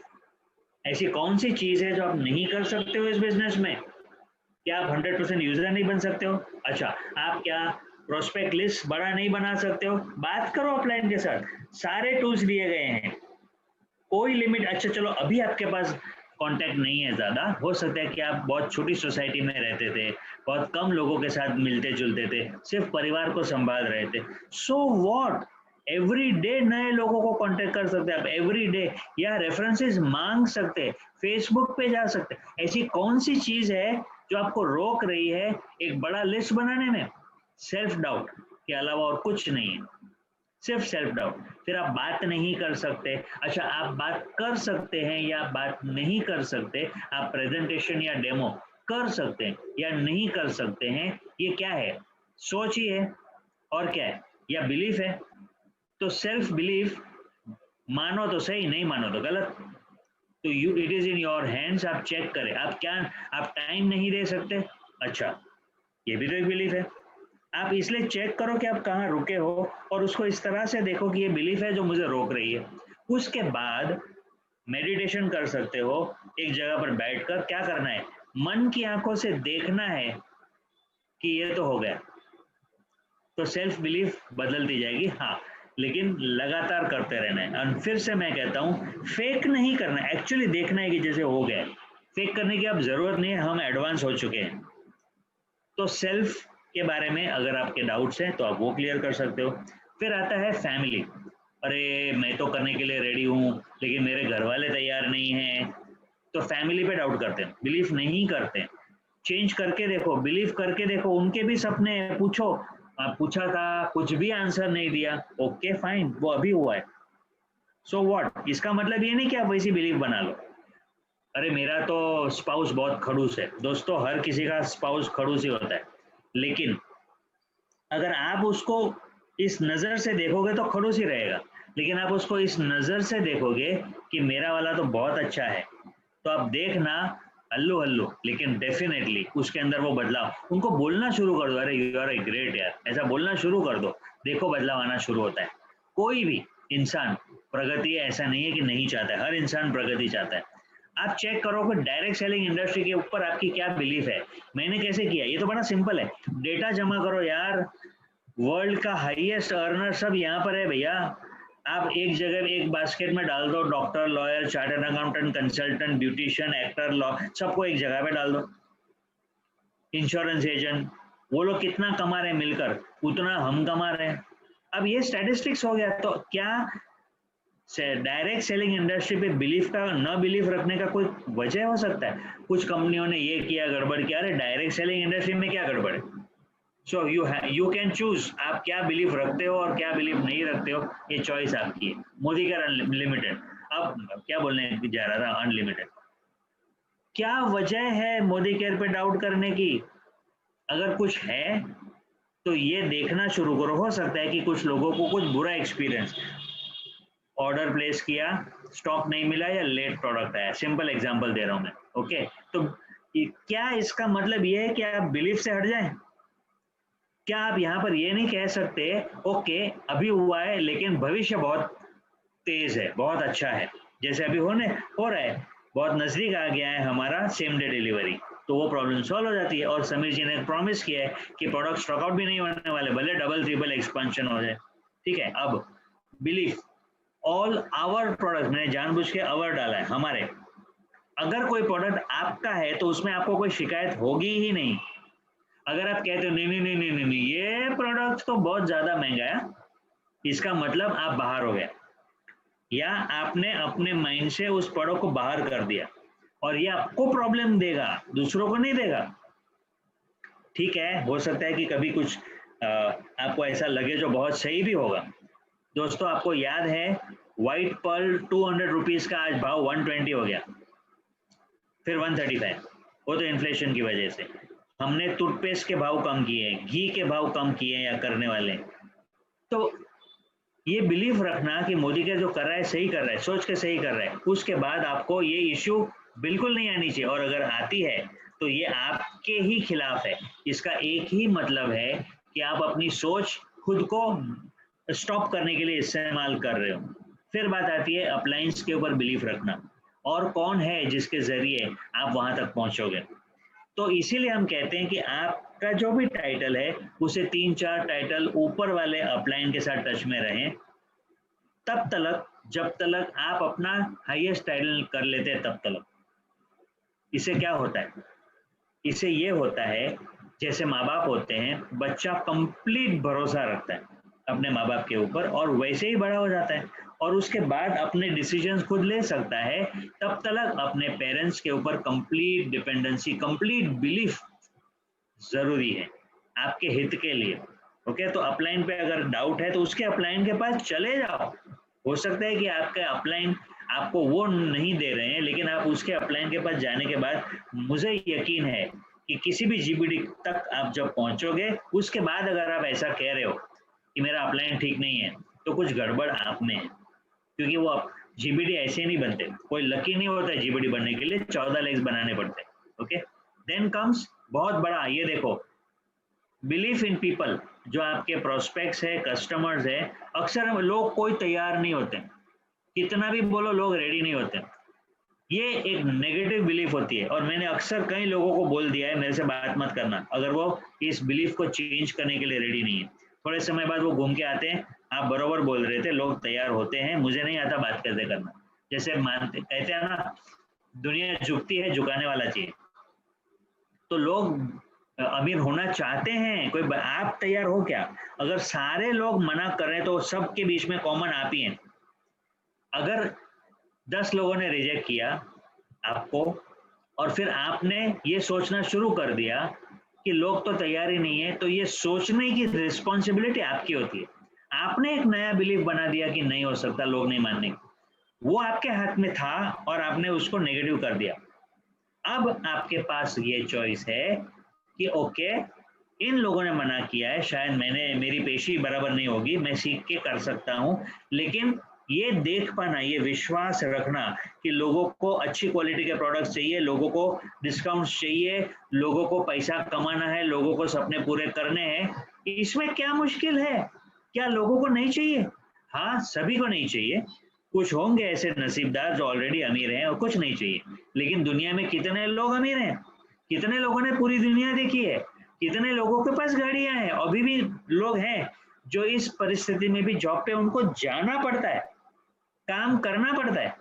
ऐसी कौन सी चीज है जो आप नहीं कर सकते हो इस बिजनेस में? क्या आप 100% यूजर नहीं बन सकते हो? अच्छा, आप क्या प्रोस्पेक्ट लिस्ट बड़ा नहीं बना सकते हो? बात करो अपलाइन के साथ, सारे टूल्स दिए गए हैं, कोई लिमिट। अच्छा चलो, अभी आपके पास कांटेक्ट नहीं है ज्यादा, हो सकता है कि आप बहुत छोटी सोसाइटी में रहते थे, बहुत कम लोगों के साथ मिलते जुलते थे, सिर्फ परिवार को संभाल रहे थे। सो व्हाट, एवरी डे नए लोगों को कांटेक्ट कर सकते हैं आप, एवरी डे, या रेफरेंसेस मांग सकते हैं, फेसबुक पे जा सकते हैं। ऐसी कौन सी चीज है जो आपको रोक रही है एक बड़ा लिस्ट बनाने में? सेल्फ डाउट के अलावा और कुछ नहीं है, सिर्फ सेल्फ डाउट। फिर आप बात नहीं कर सकते। अच्छा, आप बात कर सकते हैं या बात नहीं कर सकते, आप प्रेजेंटेशन या डेमो कर सकते हैं या नहीं कर सकते हैं, ये क्या है? सोच ही है, और क्या है? या बिलीफ है? तो सेल्फ बिलीफ, मानो तो सही, नहीं मानो तो गलत। तो you, it is in your hands, आप चेक करें। आप क्या, आप टाइम नहीं दे सकते? अच्छा, ये भी तो एक बिलीफ है। आप इसलिए चेक करो कि आप कहाँ रुके हो, और उसको इस तरह से देखो कि ये बिलीफ है जो मुझे रोक रही है। उसके बाद मेडिटेशन कर सकते हो, एक जगह पर बैठकर क्या करना है, मन की आंखों से देखना है कि ये तो हो गया, तो सेल्फ बिलीफ बदलती जाएगी। हाँ, लेकिन लगातार करते रहना है। और फिर से मैं कहता हूँ, फेक नहीं करना, एक्चुअली देखना है कि जैसे हो गया। फेक करने की अब जरूरत नहीं है, हम एडवांस हो चुके हैं। तो सेल्फ के बारे में अगर आपके डाउट्स हैं तो आप वो क्लियर कर सकते हो। फिर आता है फैमिली। अरे मैं तो करने के लिए रेडी हूँ, लेकिन मेरे घर वाले तैयार नहीं हैं, तो फैमिली पे डाउट करते हैं, बिलीफ नहीं करते। चेंज करके देखो, बिलीव करके देखो, उनके भी सपने हैं, पूछो, आप पूछा था, कुछ भी आंसर नहीं दिया, ओके फाइन, वो अभी हुआ है। सो व्हाट, इसका मतलब ये नहीं कि आप वैसी बिलीव बना लो। अरे मेरा तो स्पाउस बहुत खड़ूस है। दोस्तों, हर किसी का स्पाउस खड़ूस ही होता है, लेकिन अगर आप उसको इस नजर से देखोगे तो खड़ूस ही रहेगा। लेकिन आप उसको इस नजर से देखोगे कि मेरा वाला तो बहुत अच्छा है, तो आप देखना हल्लू हल्लू, लेकिन डेफिनेटली उसके अंदर वो बदलाव, उनको बोलना शुरू कर दो, अरे यू आर ए ग्रेट यार, ऐसा बोलना शुरू कर दो, देखो बदलाव आना शुरू होता है। कोई भी इंसान प्रगति ऐसा नहीं है कि नहीं चाहता है, हर इंसान प्रगति चाहता है। आप चेक करो कि डायरेक्ट सेलिंग इंडस्ट्री के ऊपर आपकी क्या बिलीफ है। मैंने कैसे किया, ये तो बड़ा सिंपल है, डेटा जमा करो यार, वर्ल्ड का हाईएस्ट अर्नर सब यहाँ पर है भैया। आप एक जगह एक बास्केट में डाल दो, doctor, lawyer, chartered accountant, consultant, beautician, actor, law, सबको एक जगह पे डाल दो। इंश्योरेंस एजेंट, वो लोग कितना कमा रहे हैं मिलकर, उतना हम कमा रहे हैं। अब ये स्टैटिस्टिक्स हो गया। तो क्या डायरेक्ट सेलिंग इंडस्ट्री पे बिलीफ का न बिलीफ रखने का कोई वजह हो सकता है? कुछ कंपनियों ने ये किया, गड़बड़ किया, अरे डायरेक्ट सेलिंग इंडस्ट्री में क्या गड़बड़ है? सो यू कैन चूज, आप क्या बिलीफ रखते हो और क्या बिलीफ नहीं रखते हो, ये चॉइस आपकी है। मोदी का अनलिमिटेड, अब क्या बोलने जा रहा था, अनलिमिटेड। क्या वजह है मोदी केयर पे डाउट करने की? अगर कुछ है तो ये देखना शुरू करो। हो सकता है कि कुछ लोगों को कुछ बुरा एक्सपीरियंस, ऑर्डर प्लेस किया, स्टॉक नहीं मिला या लेट प्रोडक्ट आया, सिंपल एग्जांपल दे रहा हूं मैं, ओके। तो क्या इसका मतलब ये है कि आप बिलीफ से हट जाएं? क्या आप यहाँ पर ये नहीं कह सकते ओके अभी हुआ है लेकिन भविष्य बहुत तेज है, बहुत अच्छा है, जैसे अभी हो रहा है, बहुत नजदीक आ गया है हमारा सेम डे डिलीवरी, तो वो प्रॉब्लम सॉल्व हो जाती है। और समीर जी ने प्रॉमिस किया है कि प्रोडक्ट स्टॉक आउट भी नहीं होने वाले, भले डबल ट्रिपल एक्सपेंशन हो जाए, ठीक है। अब बिलीफ, ऑल आवर प्रोडक्ट, मैंने जानबूझ के आवर डाला है, हमारे, अगर कोई प्रोडक्ट आपका है तो उसमें आपको कोई शिकायत होगी ही नहीं। अगर आप कहते हो नहीं नहीं नहीं नहीं नहीं ये प्रोडक्ट तो बहुत ज्यादा महंगा है, इसका मतलब आप बाहर हो गए, या आपने अपने माइंड से उस प्रोडक्ट को बाहर कर दिया, और ये आपको प्रॉब्लम देगा, दूसरों को नहीं देगा। ठीक है, हो सकता है कि कभी कुछ आपको ऐसा लगे जो बहुत सही भी होगा। दोस्तों आपको याद है व्हाइट पर्ल 200 रुपीज का आज भाव 120 हो गया, फिर 135, वो तो इन्फ्लेशन की वजह से। हमने टूथपेस्ट के भाव कम किए, घी के भाव कम किए या करने वाले। तो ये बिलीफ रखना कि मोदी के जो कर रहा है सही कर रहा है, सोच के सही कर रहा है, उसके बाद आपको ये इश्यू बिल्कुल नहीं आनी चाहिए, और अगर आती है तो ये आपके ही खिलाफ है। इसका एक ही मतलब है कि आप अपनी सोच खुद को स्टॉप करने के लिए इस्तेमाल कर रहे हो। फिर बात आती है अप्लायंस के ऊपर बिलीफ रखना, और कौन है जिसके जरिए आप वहां तक पहुंचोगे। तो इसीलिए हम कहते हैं कि आपका जो भी टाइटल है उसे 3-4 टाइटल ऊपर वाले अपलाइन के साथ टच में रहें, तब तक जब तक आप अपना हाईएस्ट टाइटल कर लेते हैं, तब तक। इससे क्या होता है? इससे ये होता है, जैसे माँ बाप होते हैं, बच्चा कंप्लीट भरोसा रखता है अपने माँ बाप के ऊपर और वैसे ही बड़ा हो जाता है, और उसके बाद अपने डिसीजंस खुद ले सकता है। तब तक अपने पेरेंट्स के ऊपर कंप्लीट डिपेंडेंसी, कंप्लीट बिलीफ जरूरी है आपके हित के लिए, ओके। तो अपलाइन पे अगर डाउट है तो उसके अपलाइन के पास चले जाओ। हो सकता है कि आपके अपलाइन आपको वो नहीं दे रहे हैं, लेकिन आप उसके अपलाइन के पास जाने के बाद मुझे यकीन है कि किसी भी जीबीडी तक आप जब पहुंचोगे, उसके बाद अगर आप ऐसा कह रहे हो कि मेरा अपलाइन ठीक नहीं है, तो कुछ गड़बड़ आप में है, क्योंकि वो जीबीडी ऐसे नहीं बनते, कोई लकी नहीं होता है जीबीडी बनने के लिए, 14 लेग्स बनाने पड़ते हैं, ओके। देन कम्स बहुत बड़ा, ये देखो, बिलीफ इन पीपल, जो आपके प्रोस्पेक्ट्स है, कस्टमर्स है। अक्सर लोग कोई तैयार नहीं होते, कितना भी बोलो लोग रेडी नहीं होते, ये एक नेगेटिव बिलीफ होती है। और मैंने अक्सर कई लोगों को बोल दिया है मेरे से बात मत करना अगर वो इस बिलीफ को चेंज करने के लिए रेडी नहीं है। थोड़े समय बाद वो घूम के आते हैं, आप बरोबर बोल रहे थे, लोग तैयार होते हैं, मुझे नहीं आता बात कैसे करना। जैसे मानते कहते हैं ना, दुनिया झुकती है, झुकाने वाला चाहिए। तो लोग अमीर होना चाहते हैं, कोई आप तैयार हो क्या? अगर सारे लोग मना कर रहे हैं तो सबके बीच में कॉमन आप ही हैं। अगर 10 लोगों ने रिजेक्ट किया आपको, और फिर आपने ये सोचना शुरू कर दिया कि लोग तो तैयार ही नहीं है, तो ये सोचने की रिस्पॉन्सिबिलिटी आपकी होती है। आपने एक नया बिलीफ बना दिया कि नहीं हो सकता, लोग नहीं मानने, वो आपके हाथ में था और आपने उसको नेगेटिव कर दिया। अब आपके पास ये चॉइस है कि ओके, इन लोगों ने मना किया है, शायद मेरी पेशी बराबर नहीं होगी, मैं सीख के कर सकता हूँ, लेकिन ये देख पाना, ये विश्वास रखना कि लोगों को अच्छी क्वालिटी के प्रोडक्ट्स चाहिए, लोगों को डिस्काउंट्स चाहिए, लोगों को पैसा कमाना है, लोगों को सपने पूरे करने हैं, इसमें क्या मुश्किल है? क्या लोगों को नहीं चाहिए? हाँ, सभी को नहीं चाहिए, कुछ होंगे ऐसे नसीबदार जो ऑलरेडी अमीर हैं और कुछ नहीं चाहिए, लेकिन दुनिया में कितने लोग अमीर हैं? कितने लोगों ने पूरी दुनिया देखी है? कितने लोगों के पास गाड़ियां हैं? अभी भी लोग हैं जो इस परिस्थिति में भी जॉब पे उनको जाना पड़ता है, काम करना पड़ता है,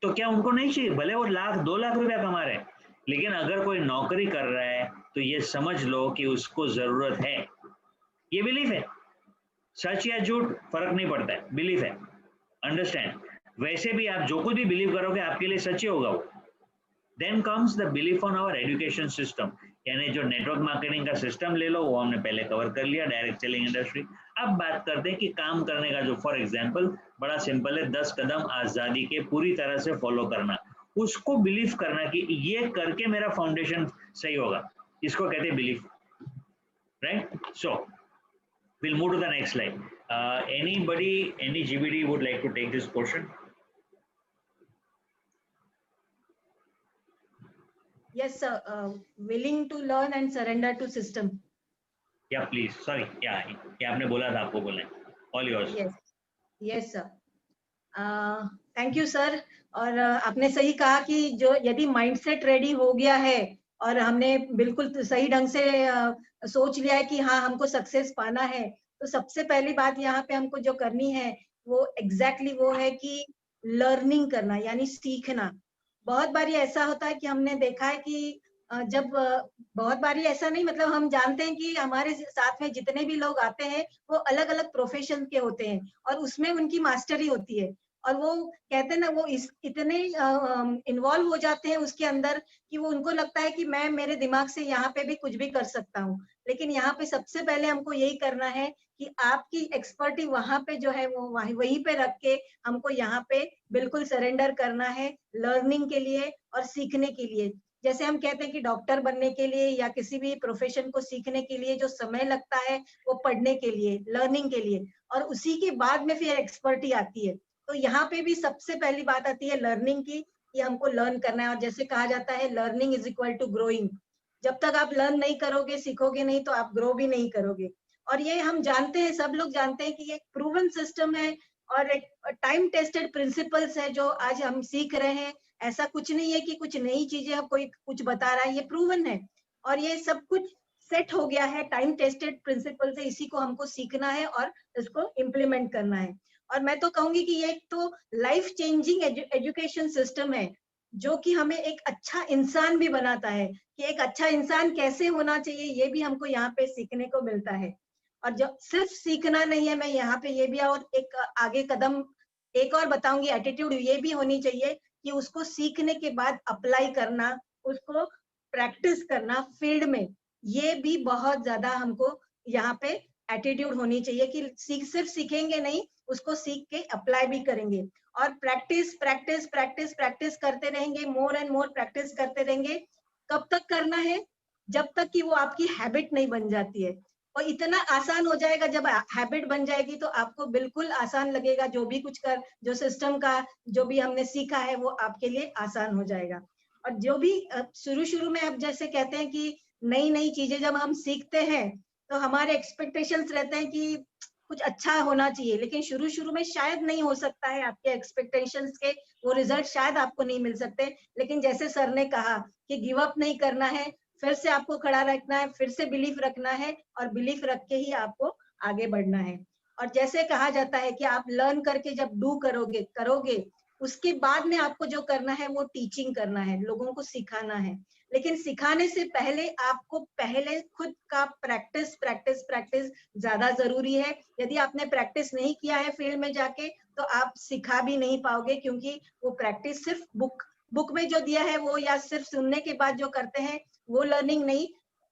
तो क्या उनको नहीं चाहिए? भले वो लाख 2 लाख रुपया कमा रहे हैं, लेकिन अगर कोई नौकरी कर रहा है तो ये समझ लो कि उसको जरूरत है। ये बिलीफ है, सच या झूठ फर्क नहीं पड़ता है, बिलीफ है, अंडरस्टैंड। वैसे भी आप जो कुछ भी बिलीव करोगे आपके लिए सच ही होगा वो। Then comes the belief on our education system, यानी जो नेटवर्क मार्केटिंग का सिस्टम ले लो वो हमने पहले कवर कर लिया, डायरेक्ट सेलिंग इंडस्ट्री। अब बात करते हैं कि काम करने का जो, फॉर एग्जांपल बड़ा सिंपल है, 10 कदम आजादी के पूरी तरह से फॉलो करना, उसको बिलीव करना कि ये करके मेरा फाउंडेशन सही होगा, इसको कहते हैं belief, right? So we'll move to the next slide. Any GBD would like to take this portion? Yes, sir. Willing to learn and surrender to system. Yeah, please. Sorry. Yeah, आपने बोला था, आपको बोलना है. All yours. Yes, yes, sir. Thank you, sir. और आपने सही कहा कि जो यदि माइंडसेट रेडी हो गया है और हमने बिल्कुल सही ढंग से सोच लिया है कि हाँ हमको सक्सेस पाना है, तो सबसे पहली बात यहाँ पे हमको जो करनी है वो एग्जैक्टली वो है कि लर्निंग करना, यानी सीखना। बहुत बारी ऐसा होता है कि हमने देखा है कि जब बहुत बारी ऐसा नहीं, मतलब हम जानते हैं कि हमारे साथ में जितने भी लोग आते हैं वो अलग अलग प्रोफेशन के होते हैं और उसमें उनकी मास्टरी होती है, और वो कहते हैं ना वो इतने इन्वॉल्व हो जाते हैं उसके अंदर कि वो उनको लगता है कि मैं मेरे दिमाग से यहाँ पे भी कुछ भी कर सकता हूँ। लेकिन यहाँ पे सबसे पहले हमको यही करना है कि आपकी एक्सपर्टी वहां पे जो है वो वहीं पे रख के हमको यहाँ पे बिल्कुल सरेंडर करना है लर्निंग के लिए और सीखने के लिए। जैसे हम कहते हैं कि डॉक्टर बनने के लिए या किसी भी प्रोफेशन को सीखने के लिए जो समय लगता है वो पढ़ने के लिए, लर्निंग के लिए, और उसी के बाद में फिर एक्सपर्टी आती है। तो यहाँ पे भी सबसे पहली बात आती है लर्निंग की, कि हमको लर्न करना है। और जैसे कहा जाता है learning is equal to growing. जब तक आप लर्न नहीं करोगे, सीखोगे नहीं, तो आप ग्रो भी नहीं करोगे। और ये हम जानते हैं, सब लोग जानते हैं कि ये प्रूवन सिस्टम है और एक टाइम टेस्टेड प्रिंसिपल्स है जो आज हम सीख रहे हैं। ऐसा कुछ नहीं है कि कुछ नई चीजें कोई कुछ बता रहा है, ये प्रूवन है और ये सब कुछ सेट हो गया है, टाइम टेस्टेड प्रिंसिपल से। इसी को हमको सीखना है और इसको इम्प्लीमेंट करना है। और मैं तो कहूंगी कि ये एक तो लाइफ चेंजिंग एजुकेशन सिस्टम है जो कि हमें एक अच्छा इंसान भी बनाता है, कि एक अच्छा इंसान कैसे होना चाहिए ये भी हमको यहाँ पे सीखने को मिलता है। और जो सिर्फ सीखना नहीं है, मैं यहाँ पे ये भी और एक आगे कदम एक और बताऊंगी, एटीट्यूड ये भी होनी चाहिए कि उसको सीखने के बाद अप्लाई करना, उसको प्रैक्टिस करना फील्ड में, ये भी बहुत ज्यादा हमको यहाँ पे एटीट्यूड होनी चाहिए कि सिर्फ सीखेंगे नहीं, उसको सीख के अप्लाई भी करेंगे। और प्रैक्टिस प्रैक्टिस प्रैक्टिस प्रैक्टिस करते रहेंगे, मोर एंड मोर प्रैक्टिस करते रहेंगे। कब तक करना है? जब तक कि वो आपकी हैबिट नहीं बन जाती है। और इतना आसान हो जाएगा, जब हैबिट बन जाएगी तो आपको बिल्कुल आसान लगेगा, जो भी कुछ कर, जो सिस्टम का जो भी हमने सीखा है वो आपके लिए आसान हो जाएगा। और जो भी शुरू में अब जैसे कहते हैं कि नई नई चीजें जब हम सीखते हैं तो हमारे एक्सपेक्टेशंस रहते हैं कि कुछ अच्छा होना चाहिए, लेकिन शुरू में शायद नहीं हो सकता है आपके एक्सपेक्टेशंस के वो रिजल्ट, शायद आपको नहीं मिल सकते। लेकिन जैसे सर ने कहा कि गिव अप नहीं करना है, फिर से आपको खड़ा रखना है, फिर से बिलीफ रखना है और बिलीफ रख के ही आपको आगे बढ़ना है। और जैसे कहा जाता है कि आप लर्न करके जब डू करोगे उसके बाद में आपको जो करना है वो टीचिंग करना है, लोगों को सिखाना है। लेकिन सिखाने से पहले आपको पहले खुद का प्रैक्टिस प्रैक्टिस प्रैक्टिस ज्यादा जरूरी है। यदि आपने प्रैक्टिस नहीं किया है फील्ड में जाके तो आप सिखा भी नहीं पाओगे, क्योंकि वो प्रैक्टिस सिर्फ बुक में जो दिया है वो या सिर्फ सुनने के बाद जो करते हैं वो लर्निंग नहीं।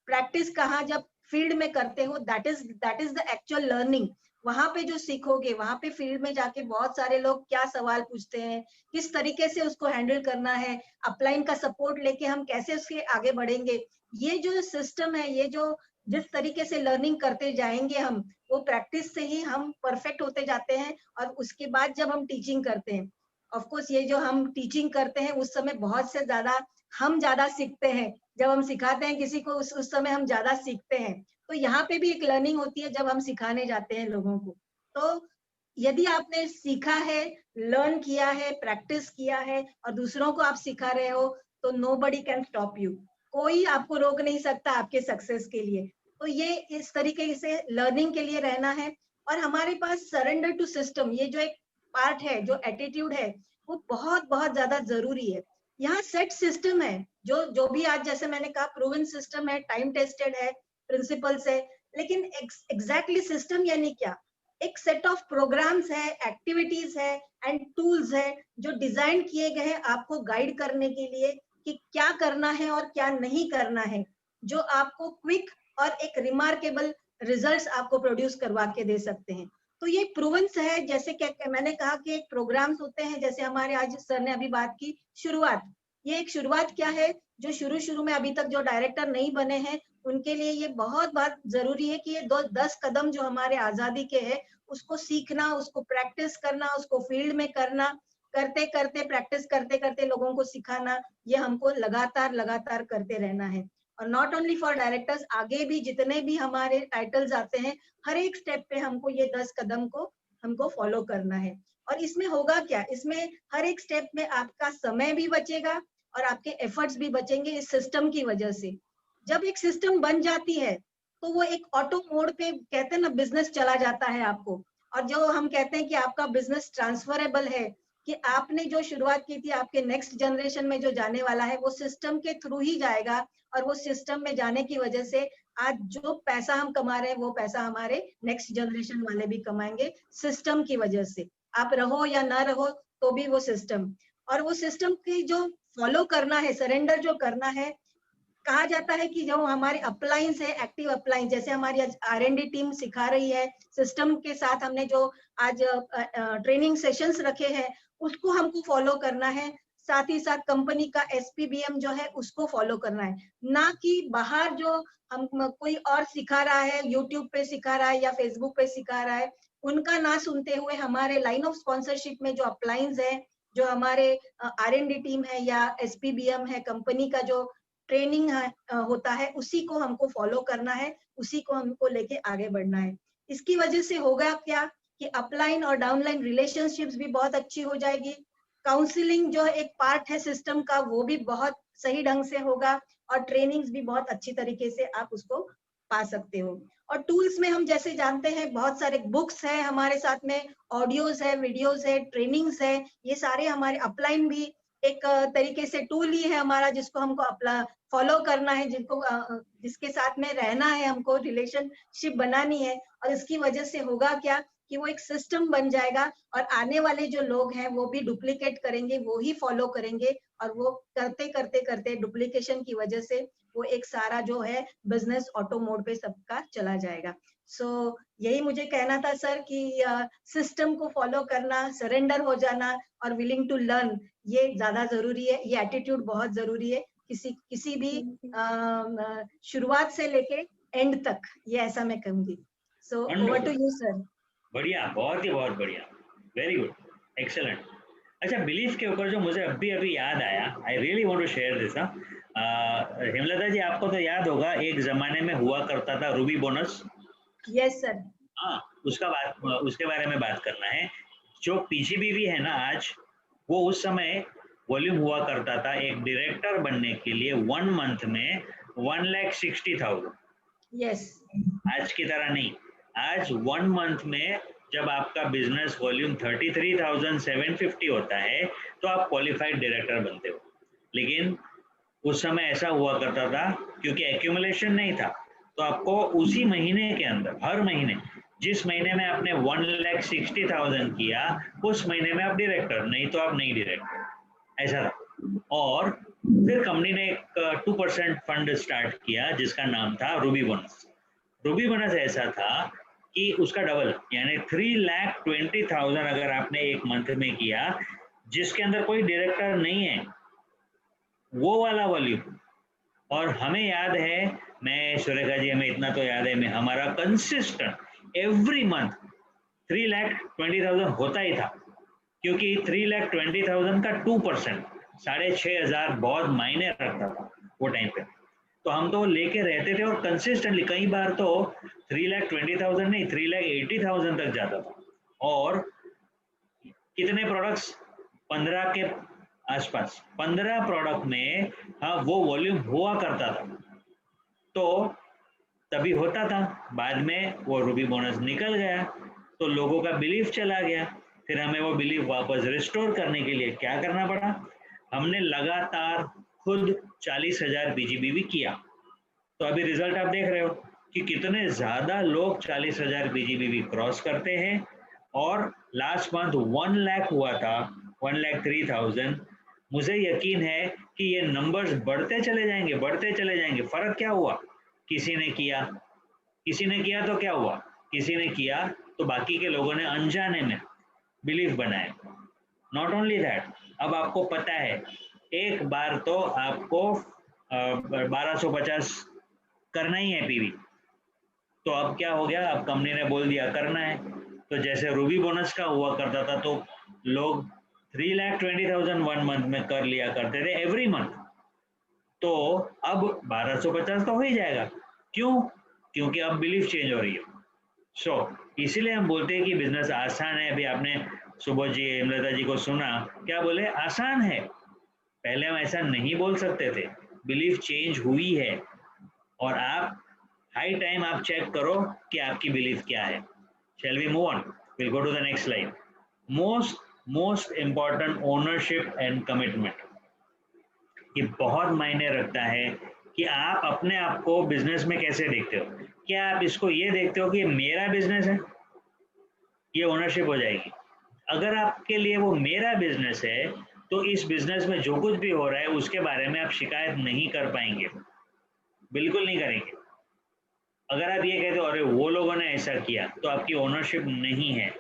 प्रैक्टिस कहाँ, जब फील्ड में करते हो, that is the actual learning. वहां पे जो सीखोगे, वहां पे फील्ड में जाके बहुत सारे लोग क्या सवाल पूछते हैं, किस तरीके से उसको हैंडल करना है, अपलाइन का सपोर्ट लेके हम कैसे उसके आगे बढ़ेंगे, ये जो सिस्टम है, ये जो जिस तरीके से लर्निंग करते जाएंगे हम, वो प्रैक्टिस से ही हम परफेक्ट होते जाते हैं। और उसके बाद जब हम टीचिंग करते हैं, ऑफ कोर्स ये जो हम टीचिंग करते हैं उस समय बहुत से ज्यादा हम ज्यादा सीखते हैं। जब हम सिखाते हैं किसी को उस समय हम ज्यादा सीखते हैं। तो यहाँ पे भी एक लर्निंग होती है जब हम सिखाने जाते हैं लोगों को। तो यदि आपने सीखा है, लर्न किया है, प्रैक्टिस किया है और दूसरों को आप सिखा रहे हो, तो नोबडी कैन स्टॉप यू। कोई आपको रोक नहीं सकता आपके सक्सेस के लिए। तो ये इस तरीके से लर्निंग के लिए रहना है। और हमारे पास सरेंडर टू सिस्टम, ये जो एक पार्ट है, जो एटीट्यूड है, वो बहुत बहुत ज्यादा जरूरी है। यहाँ सेट सिस्टम है, जो जो भी आज जैसे मैंने कहा प्रूवन सिस्टम है, टाइम टेस्टेड है, प्रिंसिपल्स है। लेकिन एग्जैक्टली सिस्टम यानी क्या? एक सेट ऑफ प्रोग्राम्स है, एक्टिविटीज है एंड टूल्स है जो डिजाइन किए गए हैं आपको गाइड करने के लिए कि क्या करना है और क्या नहीं करना है, जो आपको क्विक और एक रिमार्केबल रिजल्ट्स आपको प्रोड्यूस करवा के दे सकते हैं। तो ये प्रूवंस है। जैसे क्या मैंने कहा कि एक प्रोग्राम्स होते हैं, जैसे हमारे आज सर ने अभी बात की शुरुआत। ये एक शुरुआत क्या है, जो शुरू में अभी तक जो डायरेक्टर नहीं बने हैं उनके लिए ये बहुत बहुत जरूरी है कि ये 10 कदम जो हमारे आजादी के हैं उसको सीखना, उसको प्रैक्टिस करना, उसको फील्ड में करना, करते करते प्रैक्टिस करते करते लोगों को सिखाना, ये हमको लगातार लगातार करते रहना है। और नॉट ओनली फॉर डायरेक्टर्स, आगे भी जितने भी हमारे टाइटल्स आते हैं, हर एक स्टेप पे हमको ये 10 कदम को हमको फॉलो करना है। और इसमें होगा क्या, इसमें हर एक स्टेप में आपका समय भी बचेगा और आपके एफर्ट्स भी बचेंगे इस सिस्टम की वजह से। जब एक सिस्टम बन जाती है तो वो एक ऑटो मोड पे, कहते हैं ना, बिजनेस चला जाता है आपको। और जो हम कहते हैं कि आपका बिजनेस ट्रांसफरेबल है, कि आपने जो शुरुआत की थी आपके नेक्स्ट जनरेशन में जो जाने वाला है वो सिस्टम के थ्रू ही जाएगा। और वो सिस्टम में जाने की वजह से आज जो पैसा हम कमा रहे हैं वो पैसा हमारे नेक्स्ट जनरेशन वाले भी कमाएंगे, सिस्टम की वजह से। आप रहो या ना रहो तो भी वो सिस्टम, और वो सिस्टम की जो फॉलो करना है, सरेंडर जो करना है। कहा जाता है कि जो हमारे अप्लायंस है, एक्टिव अप्लायंस, जैसे हमारी R&D टीम सिखा रही है, सिस्टम के साथ हमने जो आज ट्रेनिंग सेशंस रखे हैं उसको हमको फॉलो करना है। साथ ही साथ कंपनी का SPBM जो है उसको फॉलो करना है, ना कि बाहर जो हम कोई और सिखा रहा है, यूट्यूब पे सिखा रहा है या फेसबुक पे सिखा रहा है, उनका ना सुनते हुए हमारे लाइन ऑफ स्पॉन्सरशिप में जो अप्लायंस है, जो हमारे R&D टीम है या SPBM है, कंपनी का जो ट्रेनिंग होता है, उसी को हमको फॉलो करना है, उसी को हमको लेके आगे बढ़ना है। इसकी वजह से होगा क्या कि अपलाइन और डाउनलाइन रिलेशनशिप्स भी बहुत अच्छी हो जाएगी। काउंसलिंग जो एक पार्ट है सिस्टम का वो भी बहुत सही ढंग से होगा और ट्रेनिंग्स भी बहुत अच्छी तरीके से आप उसको पा सकते हो। और टूल्स में हम जैसे जानते हैं बहुत सारे बुक्स है हमारे साथ में, ऑडियोज है, वीडियोज है, ट्रेनिंग्स है, ये सारे हमारे अपलाइन भी एक तरीके से टूल ही है हमारा, जिसको हमको अपना फॉलो करना है, जिसके साथ में रहना है, हमको रिलेशनशिप बनानी है। और इसकी वजह से होगा क्या कि वो एक सिस्टम बन जाएगा और आने वाले जो लोग हैं वो भी डुप्लीकेट करेंगे, वो ही फॉलो करेंगे। और वो करते करते करते डुप्लीकेशन की वजह से वो एक सारा जो है बिजनेस ऑटो मोड पे सबका चला जाएगा। सो यही मुझे कहना था सर कि सिस्टम को फॉलो करना, सरेंडर हो जाना और विलिंग टू लर्न, ये ज्यादा जरूरी है। ये एटीट्यूड बहुत जरूरी है किसी भी शुरुआत से लेके एंड तक, ये ऐसा मैं कहूंगी। So over to you sir. बढ़िया, बहुत बढ़िया, वेरी गुड, एक्सेलेंट। अच्छा, बिलीफ के ऊपर जो मुझे अभी याद आया, I really want to share this. Hemlata ji, आपको तो याद होगा एक जमाने में हुआ करता था रूबी बोनस। Yes sir. हाँ, उसके बारे में बात करना है। जो PGBV है ना आज, वो उस समय वॉल्यूम हुआ करता था एक डायरेक्टर बनने के लिए 1 मंथ में 1,60,000। यस। आज की तरह नहीं। आज 1 मंथ में जब आपका बिजनेस वॉल्यूम 33,750 होता है तो आप क्वालिफाइड डायरेक्टर बनते हो। लेकिन उस समय ऐसा हुआ करता था क्योंकि एक्यूमुलेशन नहीं था, तो आपको उसी महीने के अंदर, हर महीने, जिस महीने में आपने 1,60,000 किया उस महीने में आप डायरेक्टर, नहीं तो आप नहीं डायरेक्टर, ऐसा था। और फिर कंपनी ने एक 2% फंड स्टार्ट किया जिसका नाम था रूबी बोनस। रूबी बोनस ऐसा था कि उसका डबल, यानी 3,20,000 अगर आपने एक मंथ में किया जिसके अंदर कोई डायरेक्टर नहीं है, वो वाला वॉल्यूम, और हमें याद है, मैं सुरेखा जी हमें इतना तो याद है, मैं हमारा कंसिस्टेंट एवरी मंथ 3,20,000 होता ही था, क्योंकि 3,20,000 का 2% 6,500 बहुत मायने रखता था वो टाइम पे। तो हम तो लेके रहते थे और कंसिस्टेंटली कई बार तो 3,20,000 नहीं 3,80,000 तक जाता था। और कितने प्रोडक्ट्स? 15 के आसपास, 15 प्रोडक्ट में हाँ वो वॉल्यूम हुआ करता था। तो तभी होता था, बाद में वो रूबी बोनस निकल गया तो लोगों का बिलीफ चला गया। फिर हमें वो बिलीफ वापस रिस्टोर करने के लिए क्या करना पड़ा? हमने लगातार खुद 40,000 बीजीबीवी किया। तो अभी रिजल्ट आप देख रहे हो कि कितने ज्यादा लोग 40,000 बीजीबीवी क्रॉस करते हैं। और लास्ट मंथ 1 लाख हुआ था, 1,03,000। मुझे यकीन है कि ये नंबर्स बढ़ते चले जाएंगे, बढ़ते चले जाएंगे। फर्क क्या हुआ? किसी ने किया, किसी ने किया तो क्या हुआ? किसी ने किया तो बाकी के लोगों ने अनजाने में बिलीफ बनाया। नॉट ओनली दैट, अब आपको पता है एक बार तो आपको 1250 करना ही है पीवी। तो अब क्या हो गया? अब कंपनी ने बोल दिया करना है। तो जैसे रूबी बोनस का हुआ करता था तो लोग 3,20,000 1 मंथ में कर लिया करते थे एवरी मंथ। तो अब 1250 तो हो ही जाएगा। क्यों? क्योंकि अब बिलीफ चेंज हो रही है। सो इसीलिए हम बोलते हैं कि बिजनेस आसान है। अभी आपने सुबोध जी, हेमलता जी को सुना, क्या बोले? आसान है। पहले हम ऐसा नहीं बोल सकते थे, बिलीफ चेंज हुई है। और आप हाई टाइम आप चेक करो कि आपकी बिलीफ क्या है। Shall we move on? Will go to the next slide. Most important, ownership and commitment. ये बहुत मायने रखता है कि आप अपने आप को बिजनेस में कैसे देखते हो। क्या आप इसको ये देखते हो कि ये मेरा बिजनेस है? ये ओनरशिप हो जाएगी। अगर आपके लिए वो मेरा बिजनेस है तो इस बिजनेस में जो कुछ भी हो रहा है उसके बारे में आप शिकायत नहीं कर पाएंगे, बिल्कुल नहीं करेंगे। अगर आप ये कहते हो अरे वो लोगों ने ऐसा किया, तो आपकी ओनरशिप नहीं है।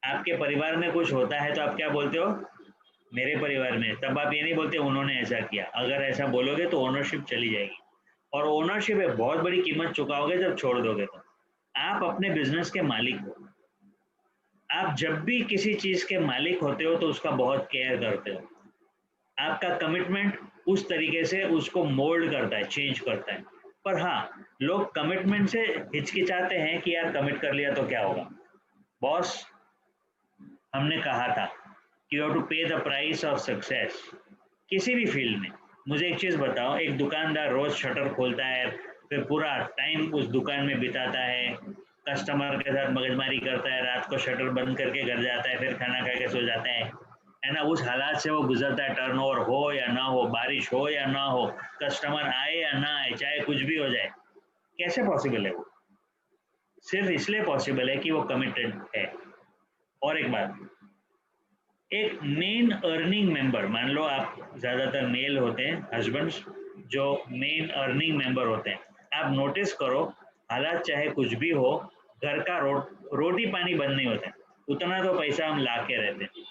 आपके परिवार में कुछ होता है तो आप क्या बोलते हो? मेरे परिवार में। तब आप ये नहीं बोलते उन्होंने ऐसा किया। अगर ऐसा बोलोगे तो ओनरशिप चली जाएगी। और ओनरशिप एक बहुत बड़ी कीमत चुकाओगे जब छोड़ दोगे। तो आप अपने बिजनेस के मालिक हो। आप जब भी किसी चीज के मालिक होते हो तो उसका बहुत केयर करते हो। आपका कमिटमेंट उस तरीके से उसको मोल्ड करता है, चेंज करता है। पर हाँ, लोग कमिटमेंट से हिचकिचाते हैं कि यार कमिट कर लिया तो क्या होगा। बॉस, हमने कहा था कि you have to pay the price of success किसी भी फील्ड में। मुझे एक चीज बताओ, एक दुकानदार रोज शटर खोलता है, फिर पूरा टाइम उस दुकान में बिताता है, कस्टमर के साथ मगजमारी करता है, रात को शटर बंद करके घर जाता है, फिर खाना खा के सो जाता है ना। उस हालात से वो गुजरता है, टर्नओवर हो या ना हो, बारिश हो या ना हो, कस्टमर आए या ना आए, चाहे कुछ भी हो जाए। कैसे पॉसिबल है वो? सिर्फ इसलिए पॉसिबल है कि वो कमिटेड है। और एक बात, एक मेन अर्निंग मेंबर, मान लो आप ज्यादातर मेल होते हैं, हस्बैंड्स जो मेन अर्निंग मेंबर होते हैं, आप नोटिस करो हालात चाहे कुछ भी हो, घर का रोटी पानी बंद नहीं होता है, उतना तो पैसा हम ला के रहते हैं।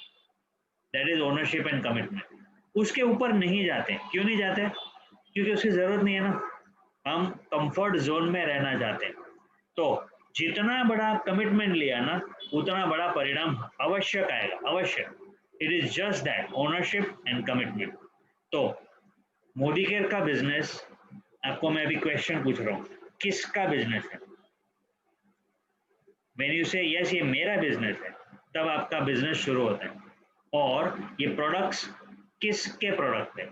That is ownership and commitment. उसके ऊपर नहीं जाते। क्यों नहीं जाते? क्योंकि उसकी जरूरत नहीं है ना। हम कंफर्ट जोन में रहना चाहते हैं। तो जितना बड़ा कमिटमेंट लिया ना, उतना बड़ा परिणाम आवश्यक आएगा, अवश्य। It is just that, ownership and commitment. तो मोदी केयर का बिजनेस, आपको मैं अभी क्वेश्चन पूछ रहा हूँ, किसका बिजनेस है? व्हेन यू से यस ये मेरा बिजनेस है, तब आपका बिजनेस शुरू होता है। और ये प्रोडक्ट्स किसके प्रोडक्ट है?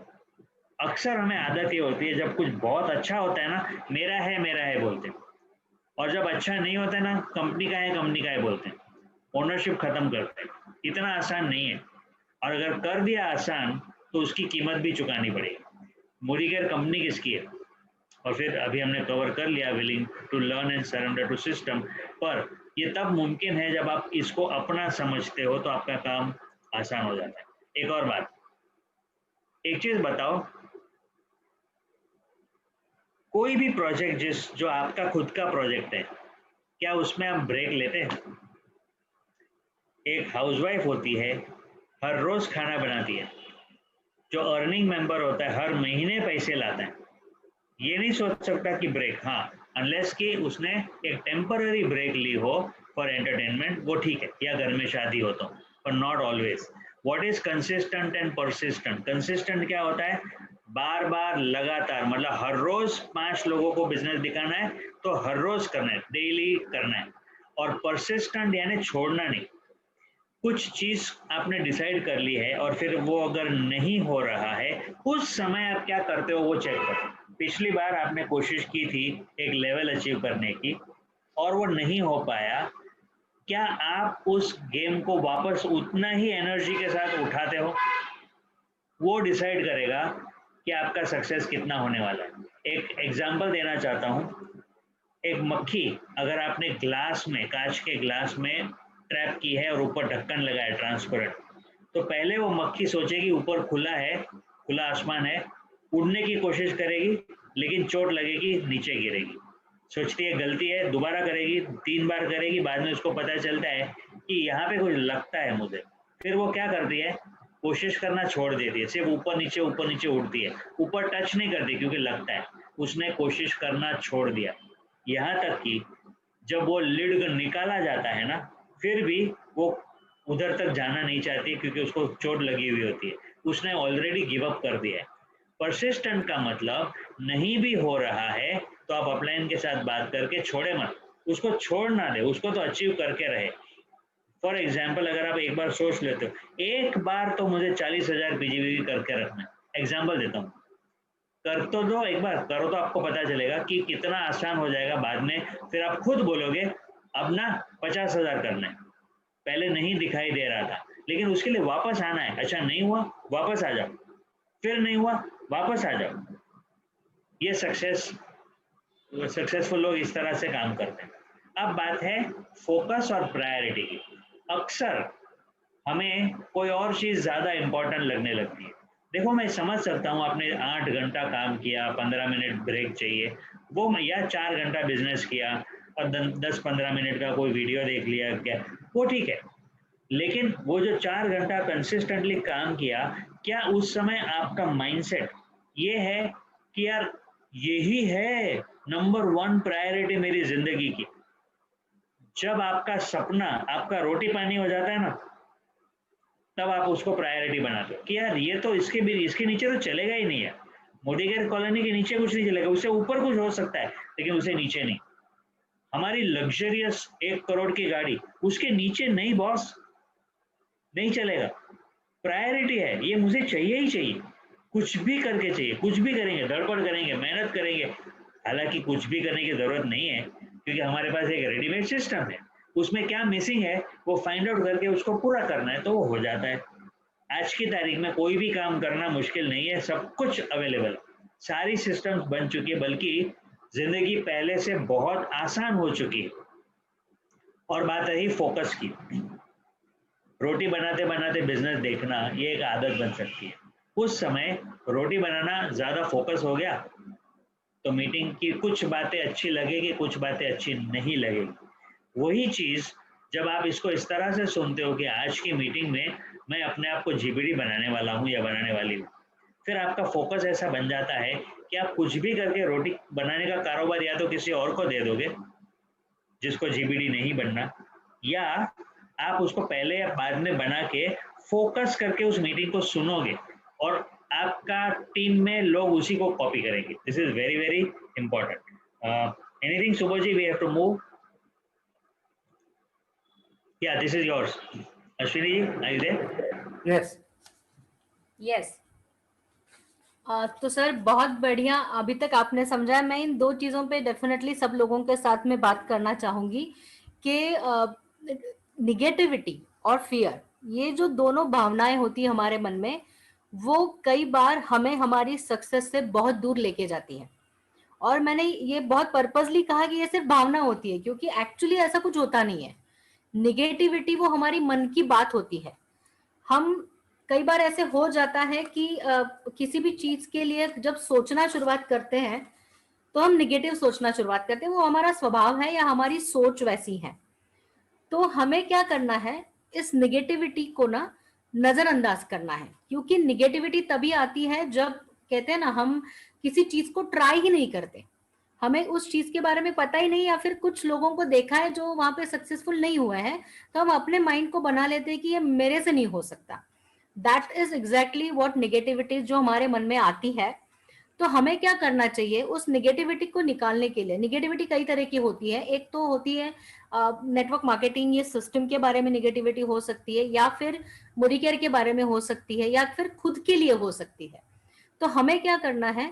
अक्सर हमें आदत ये होती है, जब कुछ बहुत अच्छा होता है ना, मेरा है बोलते हैं। और जब अच्छा नहीं होता है ना, कंपनी का है बोलते हैं, ओनरशिप खत्म करते हैं। इतना आसान नहीं है। और अगर कर दिया आसान तो उसकी कीमत भी चुकानी पड़ेगी। मोदी केयर कंपनी किसकी है? और फिर अभी हमने कवर कर लिया, willing to learn and surrender to system. पर ये तब मुमकिन है जब आप इसको अपना समझते हो, तो आपका काम आसान हो जाता है। एक और बात, एक चीज बताओ, कोई भी प्रोजेक्ट जो आपका खुद का प्रोजेक्ट है, क्या उसमें आप ब्रेक लेते हैं? एक हाउसवाइफ होती है, हर रोज खाना बनाती है। जो अर्निंग मेंबर होता है हर महीने पैसे लाता है, ये नहीं सोच सकता कि ब्रेक, हाँ अनलेस कि उसने एक टेम्पररी ब्रेक ली हो फॉर एंटरटेनमेंट, वो ठीक है, या घर में शादी हो तो, पर not always. What is consistent and persistent? Consistent क्या होता है? बार बार लगातार, मतलब हर रोज 5 लोगों को बिजनेस दिखाना है तो हर रोज करना है, डेली करना है। और परसिस्टेंट यानी छोड़ना नहीं। कुछ चीज आपने डिसाइड कर ली है और फिर वो अगर नहीं हो रहा है, उस समय आप क्या करते हो वो चेक करो। पिछली बार आपने कोशिश की थी एक लेवल अचीव करने की और वो नहीं हो पाया, क्या आप उस गेम को वापस उतना ही एनर्जी के साथ उठाते हो? वो डिसाइड करेगा कि आपका सक्सेस कितना होने वाला है। एक एग्जांपल देना चाहता हूँ। एक मक्खी अगर आपने ग्लास में, कांच के ग्लास में ट्रैप की है और ऊपर ढक्कन लगा है ट्रांसपेरेंट, तो पहले वो मक्खी सोचेगी ऊपर खुला है, खुला आसमान है, उड़ने की कोशिश करेगी, लेकिन चोट लगेगी, नीचे गिरेगी, सोचती है गलती है, दोबारा करेगी, 3 बार करेगी, बाद में उसको पता चलता है कि यहाँ पे कुछ लगता है मुझे। फिर वो क्या करती है? कोशिश करना छोड़ देती है, सिर्फ ऊपर नीचे उड़ती है, ऊपर टच नहीं करती क्योंकि लगता है, उसने कोशिश करना छोड़ दिया। यहाँ तक कि जब वो लिड निकाला जाता है ना, फिर भी वो उधर तक जाना नहीं चाहती क्योंकि उसको चोट लगी हुई होती है, उसने ऑलरेडी गिव अप कर दिया है। परसिस्टेंट का मतलब नहीं भी हो रहा है तो आप अपलाइन के साथ बात करके छोड़े मत, उसको छोड़ ना दे, उसको तो अचीव करके रहे। फॉर एग्जाम्पल अगर आप एक बार सोच लेते हो एक बार तो मुझे 40,000 पीजीबी करके रखना है, एग्जाम्पल देता हूँ, कर तो दो, एक बार करो तो आपको पता चलेगा कि कितना आसान हो जाएगा बाद में। फिर आप खुद बोलोगे अब ना 50,000 करना है, पहले नहीं दिखाई दे रहा था, लेकिन उसके लिए वापस आना है। अच्छा नहीं हुआ, वापस आ जाओ, फिर नहीं हुआ, वापस आ जाओ। ये सक्सेसफुल लोग इस तरह से काम करते हैं। अब बात है फोकस और प्रायोरिटी की। अक्सर हमें कोई और चीज ज्यादा इंपॉर्टेंट लगने लगती है। देखो मैं समझ सकता हूँ आपने 8 घंटा काम किया, 15 मिनट ब्रेक चाहिए, वो या 4 घंटा बिजनेस किया और 10-15 मिनट का कोई वीडियो देख लिया, क्या वो ठीक है, लेकिन वो जो 4 घंटा कंसिस्टेंटली काम किया, क्या उस समय आपका माइंडसेट ये है कि यार यही है नंबर 1 प्रायोरिटी मेरी जिंदगी की? जब आपका सपना आपका रोटी पानी हो जाता है ना, तब आप उसको प्रायोरिटी बनाते हो कि यार ये तो इसके भी, इसके नीचे तो चलेगा ही नहीं है, मोदी केयर कॉलोनी के नीचे कुछ नहीं चलेगा, उससे ऊपर कुछ हो सकता है लेकिन उससे नीचे नहीं। हमारी लग्जरियस 1 करोड़ की गाड़ी, उसके नीचे नहीं बॉस, नहीं चलेगा। प्रायोरिटी है, ये मुझे चाहिए ही चाहिए, कुछ भी करके चाहिए, कुछ भी करेंगे, धड़पड़ करेंगे, मेहनत करेंगे। हालांकि कुछ भी करने की जरूरत नहीं है क्योंकि हमारे पास एक रेडीमेड सिस्टम है, उसमें क्या मिसिंग है वो फाइंड आउट करके उसको पूरा करना है तो वो हो जाता है। आज की तारीख में कोई भी काम करना मुश्किल नहीं है, सब कुछ अवेलेबल, सारी सिस्टम्स बन चुकी है, बल्कि जिंदगी पहले से बहुत आसान हो चुकी है। और बात रही फोकस की, रोटी बनाते बनाते बिजनेस देखना ये एक आदत बन सकती है। उस समय रोटी बनाना ज्यादा फोकस हो गया तो मीटिंग की कुछ बातें अच्छी लगेगी, कुछ बातें अच्छी नहीं लगेगी। वही चीज जब आप इसको इस तरह से सुनते हो कि आज की मीटिंग में मैं अपने आप को जीबीडी बनाने वाला हूँ या बनाने वाली हूँ, फिर आपका फोकस ऐसा बन जाता है कि आप कुछ भी करके रोटी बनाने का कारोबार या तो किसी और को दे दोगे जिसको जीबीडी नहीं बनना, या आप उसको पहले या बाद में बना के फोकस करके उस मीटिंग को सुनोगे और आपका टीम में लोग उसी को कॉपी करेंगे। This is very very important. Anything Suboji, we have to move. Yeah this is yours. Ashwini ji, are you there? Yes. Yes. तो सर बहुत बढ़िया अभी तक आपने समझाया। मैं इन 2 चीजों पे डेफिनेटली सब लोगों के साथ में बात करना चाहूंगी कि निगेटिविटी और फियर, ये जो दोनों भावनाएं होती है हमारे मन में, वो कई बार हमें हमारी सक्सेस से बहुत दूर लेके जाती हैं। और मैंने ये बहुत पर्पसली कहा कि ये सिर्फ भावना होती है, क्योंकि एक्चुअली ऐसा कुछ होता नहीं है। निगेटिविटी वो हमारी मन की बात होती है। हम कई बार ऐसे हो जाता है कि किसी भी चीज के लिए जब सोचना शुरुआत करते हैं तो हम निगेटिव सोचना शुरुआत करते हैं, वो हमारा स्वभाव है या हमारी सोच वैसी है। तो हमें क्या करना है, इस निगेटिविटी को ना नजरअंदाज करना है, क्योंकि निगेटिविटी तभी आती है जब कहते हैं ना हम किसी चीज को ट्राई ही नहीं करते, हमें उस चीज के बारे में पता ही नहीं, या फिर कुछ लोगों को देखा है जो वहां पे सक्सेसफुल नहीं हुए हैं, तो हम अपने माइंड को बना लेते हैं कि ये मेरे से नहीं हो सकता। That is exactly what negativity जो हमारे मन में आती है। तो हमें क्या करना चाहिए उस नेगेटिविटी को निकालने के लिए? नेगेटिविटी कई तरह की होती है, एक तो होती है नेटवर्क मार्केटिंग, ये सिस्टम के बारे में नेगेटिविटी हो सकती है, या फिर मोडिकेयर के बारे में हो सकती है, या फिर खुद के लिए हो सकती है। तो हमें क्या करना है,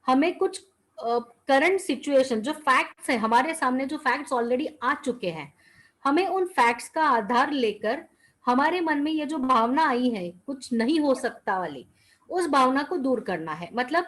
हमें कुछ करंट सिचुएशन जो फैक्ट्स है हमारे सामने, जो फैक्ट्स ऑलरेडी आ चुके हैं, हमें उन फैक्ट्स का आधार लेकर हमारे मन में ये जो भावना आई है कुछ नहीं हो सकता वाली, उस भावना को दूर करना है। मतलब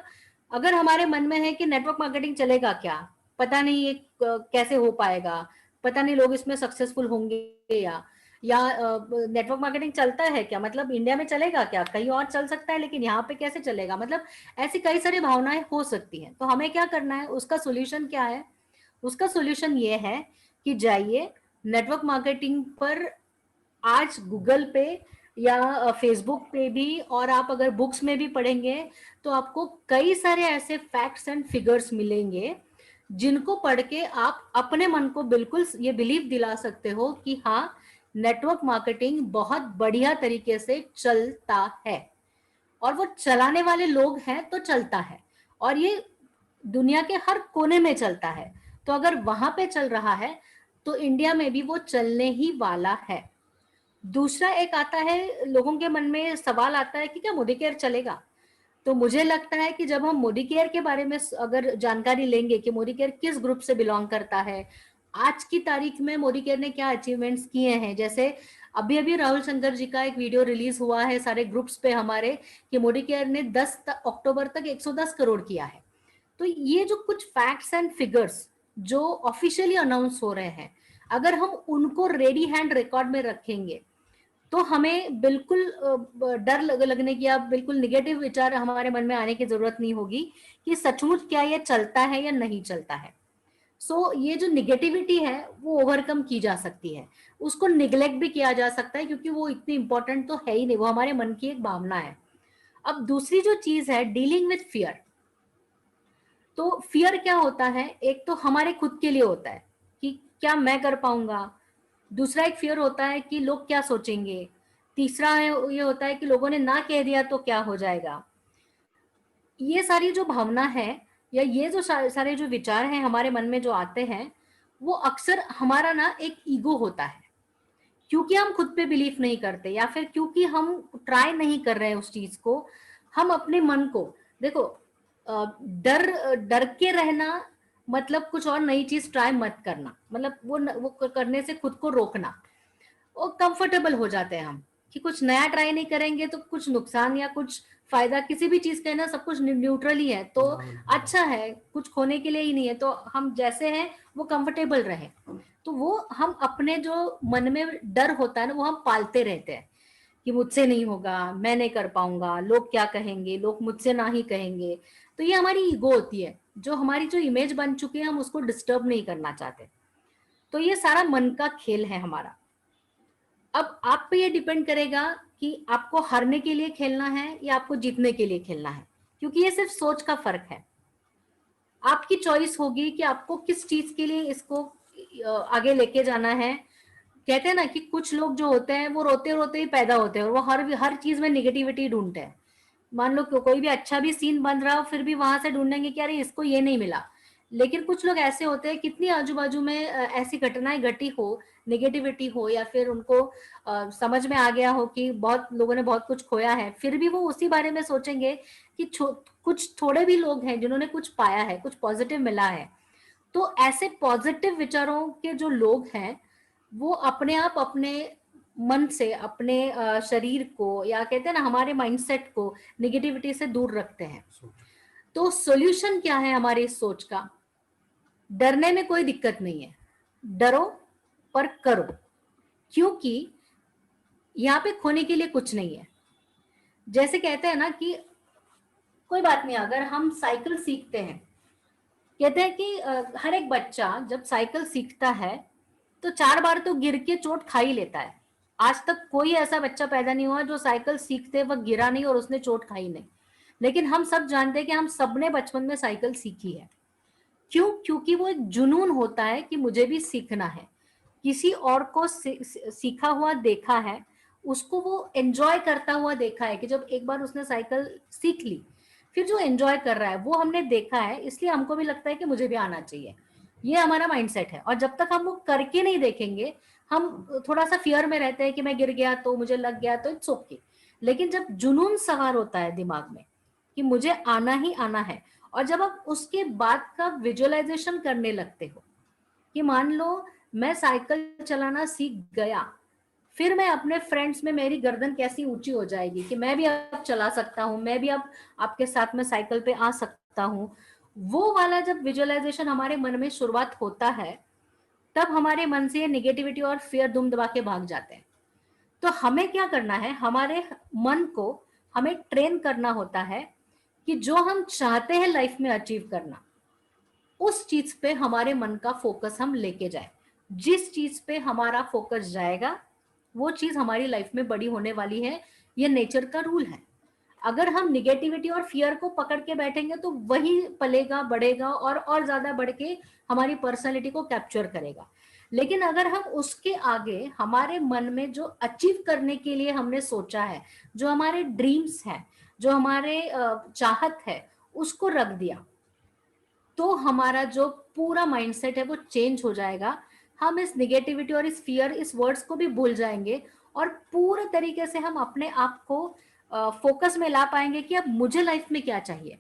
अगर हमारे मन में है कि नेटवर्क मार्केटिंग चलेगा क्या, पता नहीं ये कैसे हो पाएगा, पता नहीं लोग इसमें सक्सेसफुल होंगे, या नेटवर्क मार्केटिंग चलता है क्या, मतलब इंडिया में चलेगा क्या, कहीं और चल सकता है लेकिन यहाँ पे कैसे चलेगा, मतलब ऐसी कई सारी भावनाएं हो सकती हैं। तो हमें क्या करना है, उसका सोल्यूशन क्या है? उसका सोल्यूशन ये है कि जाइए नेटवर्क मार्केटिंग पर, आज गूगल पे या फेसबुक पे भी, और आप अगर बुक्स में भी पढ़ेंगे तो आपको कई सारे ऐसे फैक्ट्स एंड फिगर्स मिलेंगे जिनको पढ़ के आप अपने मन को बिल्कुल ये बिलीव दिला सकते हो कि हाँ, नेटवर्क मार्केटिंग बहुत बढ़िया तरीके से चलता है, और वो चलाने वाले लोग हैं तो चलता है, और ये दुनिया के हर कोने में चलता है। तो अगर वहां पे चल रहा है तो इंडिया में भी वो चलने ही वाला है। दूसरा एक आता है, लोगों के मन में सवाल आता है कि क्या मोदी केयर चलेगा? तो मुझे लगता है कि जब हम मोदी केयर के बारे में अगर जानकारी लेंगे कि मोदी केयर किस ग्रुप से बिलोंग करता है, आज की तारीख में मोदी केयर ने क्या अचीवमेंट्स किए हैं, जैसे अभी अभी राहुल शंकर जी का एक वीडियो रिलीज हुआ है सारे ग्रुप्स पे हमारे, कि मोदी केयर ने 10 अक्टूबर तक 110 करोड़ किया है। तो ये जो कुछ फैक्ट्स एंड फिगर्स जो ऑफिशियली अनाउंस हो रहे हैं, अगर हम उनको रेडी हैंड रिकॉर्ड में रखेंगे तो हमें बिल्कुल डर लगने की या बिल्कुल निगेटिव विचार हमारे मन में आने की जरूरत नहीं होगी कि सचमुच क्या ये चलता है या नहीं चलता है। सो ये जो निगेटिविटी है वो ओवरकम की जा सकती है, उसको निग्लेक्ट भी किया जा सकता है, क्योंकि वो इतनी इंपॉर्टेंट तो है ही नहीं, वो हमारे मन की एक भावना है। अब दूसरी जो चीज है, डीलिंग विथ फियर। तो फियर क्या होता है, एक तो हमारे खुद के लिए होता है कि क्या मैं कर पाऊंगा, दूसरा एक फियर होता है कि लोग क्या सोचेंगे, तीसरा है ये होता है कि लोगों ने ना कह दिया तो क्या हो जाएगा। ये सारी जो भावना है या ये जो सारे जो विचार हैं हमारे मन में जो आते हैं, वो अक्सर हमारा ना एक ईगो होता है, क्योंकि हम खुद पे बिलीव नहीं करते या फिर क्योंकि हम ट्राई नहीं कर रहे हैं उस चीज को। हम अपने मन को देखो, डर डर के रहना मतलब कुछ और नई चीज ट्राई मत करना, मतलब वो करने से खुद को रोकना। वो कंफर्टेबल हो जाते हैं हम कि कुछ नया ट्राई नहीं करेंगे तो कुछ नुकसान या कुछ फायदा, किसी भी चीज का ना सब कुछ न्यूट्रल ही है तो अच्छा है, कुछ खोने के लिए ही नहीं है, तो हम जैसे हैं वो कंफर्टेबल रहे। तो वो हम अपने जो मन में डर होता है ना वो हम पालते रहते हैं कि मुझसे नहीं होगा, मैं नहीं कर पाऊंगा, लोग क्या कहेंगे, लोग मुझसे ना ही कहेंगे। तो ये हमारी ईगो होती है, जो हमारी जो इमेज बन चुकी है हम उसको डिस्टर्ब नहीं करना चाहते। तो ये सारा मन का खेल है हमारा। अब आप पे ये डिपेंड करेगा कि आपको हारने के लिए खेलना है या आपको जीतने के लिए खेलना है, क्योंकि ये सिर्फ सोच का फर्क है। आपकी चॉइस होगी कि आपको किस चीज के लिए इसको आगे लेके जाना है। कहते हैं ना कि कुछ लोग जो होते हैं वो रोते रोते ही पैदा होते हैं और वो हर चीज में निगेटिविटी ढूंढते हैं। मान लो कोई भी अच्छा भी सीन बन रहा हो फिर भी वहां से ढूंढेंगे कि अरे इसको ये नहीं मिला। लेकिन कुछ लोग ऐसे होते हैं, कितनी आजू बाजू में ऐसी घटनाएं घटी हो, नेगेटिविटी हो, या फिर उनको समझ में आ गया हो कि बहुत लोगों ने बहुत कुछ खोया है, फिर भी वो उसी बारे में सोचेंगे कि कुछ थोड़े भी लोग हैं जिन्होंने कुछ पाया है, कुछ पॉजिटिव मिला है। तो ऐसे पॉजिटिव विचारों के जो लोग हैं वो अपने आप अपने मन से अपने शरीर को या कहते हैं ना हमारे माइंडसेट को नेगेटिविटी से दूर रखते हैं। तो सॉल्यूशन क्या है हमारी इस सोच का? डरने में कोई दिक्कत नहीं है, डरो पर करो, क्योंकि यहाँ पे खोने के लिए कुछ नहीं है। जैसे कहते हैं ना कि कोई बात नहीं, अगर हम साइकिल सीखते हैं, कहते हैं कि हर एक बच्चा जब साइकिल सीखता है तो 4 बार तो गिर के चोट खा ही लेता है। आज तक कोई ऐसा बच्चा पैदा नहीं हुआ जो साइकिल सीखते वक्त गिरा नहीं और उसने चोट खाई नहीं। लेकिन हम सब जानते हैं कि हम सबने बचपन में साइकिल सीखी है। क्यों? क्योंकि वो एक जुनून होता है कि मुझे भी सीखना है, किसी और को सीखा हुआ देखा है, उसको वो एंजॉय करता हुआ देखा है कि जब एक बार उसने साइकिल सीख ली, फिर जो एंजॉय कर रहा है वो हमने देखा है, इसलिए हमको भी लगता है कि मुझे भी आना चाहिए। ये हमारा माइंडसेट है। और जब तक हम वो करके नहीं देखेंगे, हम थोड़ा सा फियर में रहते हैं कि मैं गिर गया तो, मुझे लग गया तो, इट्स ओके। लेकिन जब जुनून सवार होता है दिमाग में कि मुझे आना ही आना है, और जब आप उसके बाद का विजुअलाइजेशन करने लगते हो कि मान लो मैं साइकिल चलाना सीख गया, फिर मैं अपने फ्रेंड्स में मेरी गर्दन कैसी ऊंची हो जाएगी कि मैं भी अब चला सकता हूँ, मैं भी अब आपके साथ में साइकिल पे आ सकता हूँ। वो वाला जब विजुअलाइजेशन हमारे मन में शुरुआत होता है, तब हमारे मन से ये निगेटिविटी और फियर दुम दबा के भाग जाते हैं। तो हमें क्या करना है, हमारे मन को हमें ट्रेन करना होता है कि जो हम चाहते हैं लाइफ में अचीव करना, उस चीज पे हमारे मन का फोकस हम लेके जाए। जिस चीज पे हमारा फोकस जाएगा वो चीज हमारी लाइफ में बड़ी होने वाली है। ये नेचर का रूल है। अगर हम निगेटिविटी और फियर को पकड़ के बैठेंगे तो वही पलेगा, बढ़ेगा और ज्यादा बढ़ के हमारी पर्सनैलिटी को कैप्चर करेगा। लेकिन अगर हम उसके आगे हमारे मन में जो अचीव करने के लिए हमने सोचा है, जो हमारे ड्रीम्स हैं, जो हमारे चाहत है, उसको रख दिया, तो हमारा जो पूरा माइंडसेट है वो चेंज हो जाएगा। हम इस निगेटिविटी और इस फियर, इस वर्ड्स को भी भूल जाएंगे और पूरे तरीके से हम अपने आप को फोकस में ला पाएंगे कि अब मुझे लाइफ में क्या चाहिए।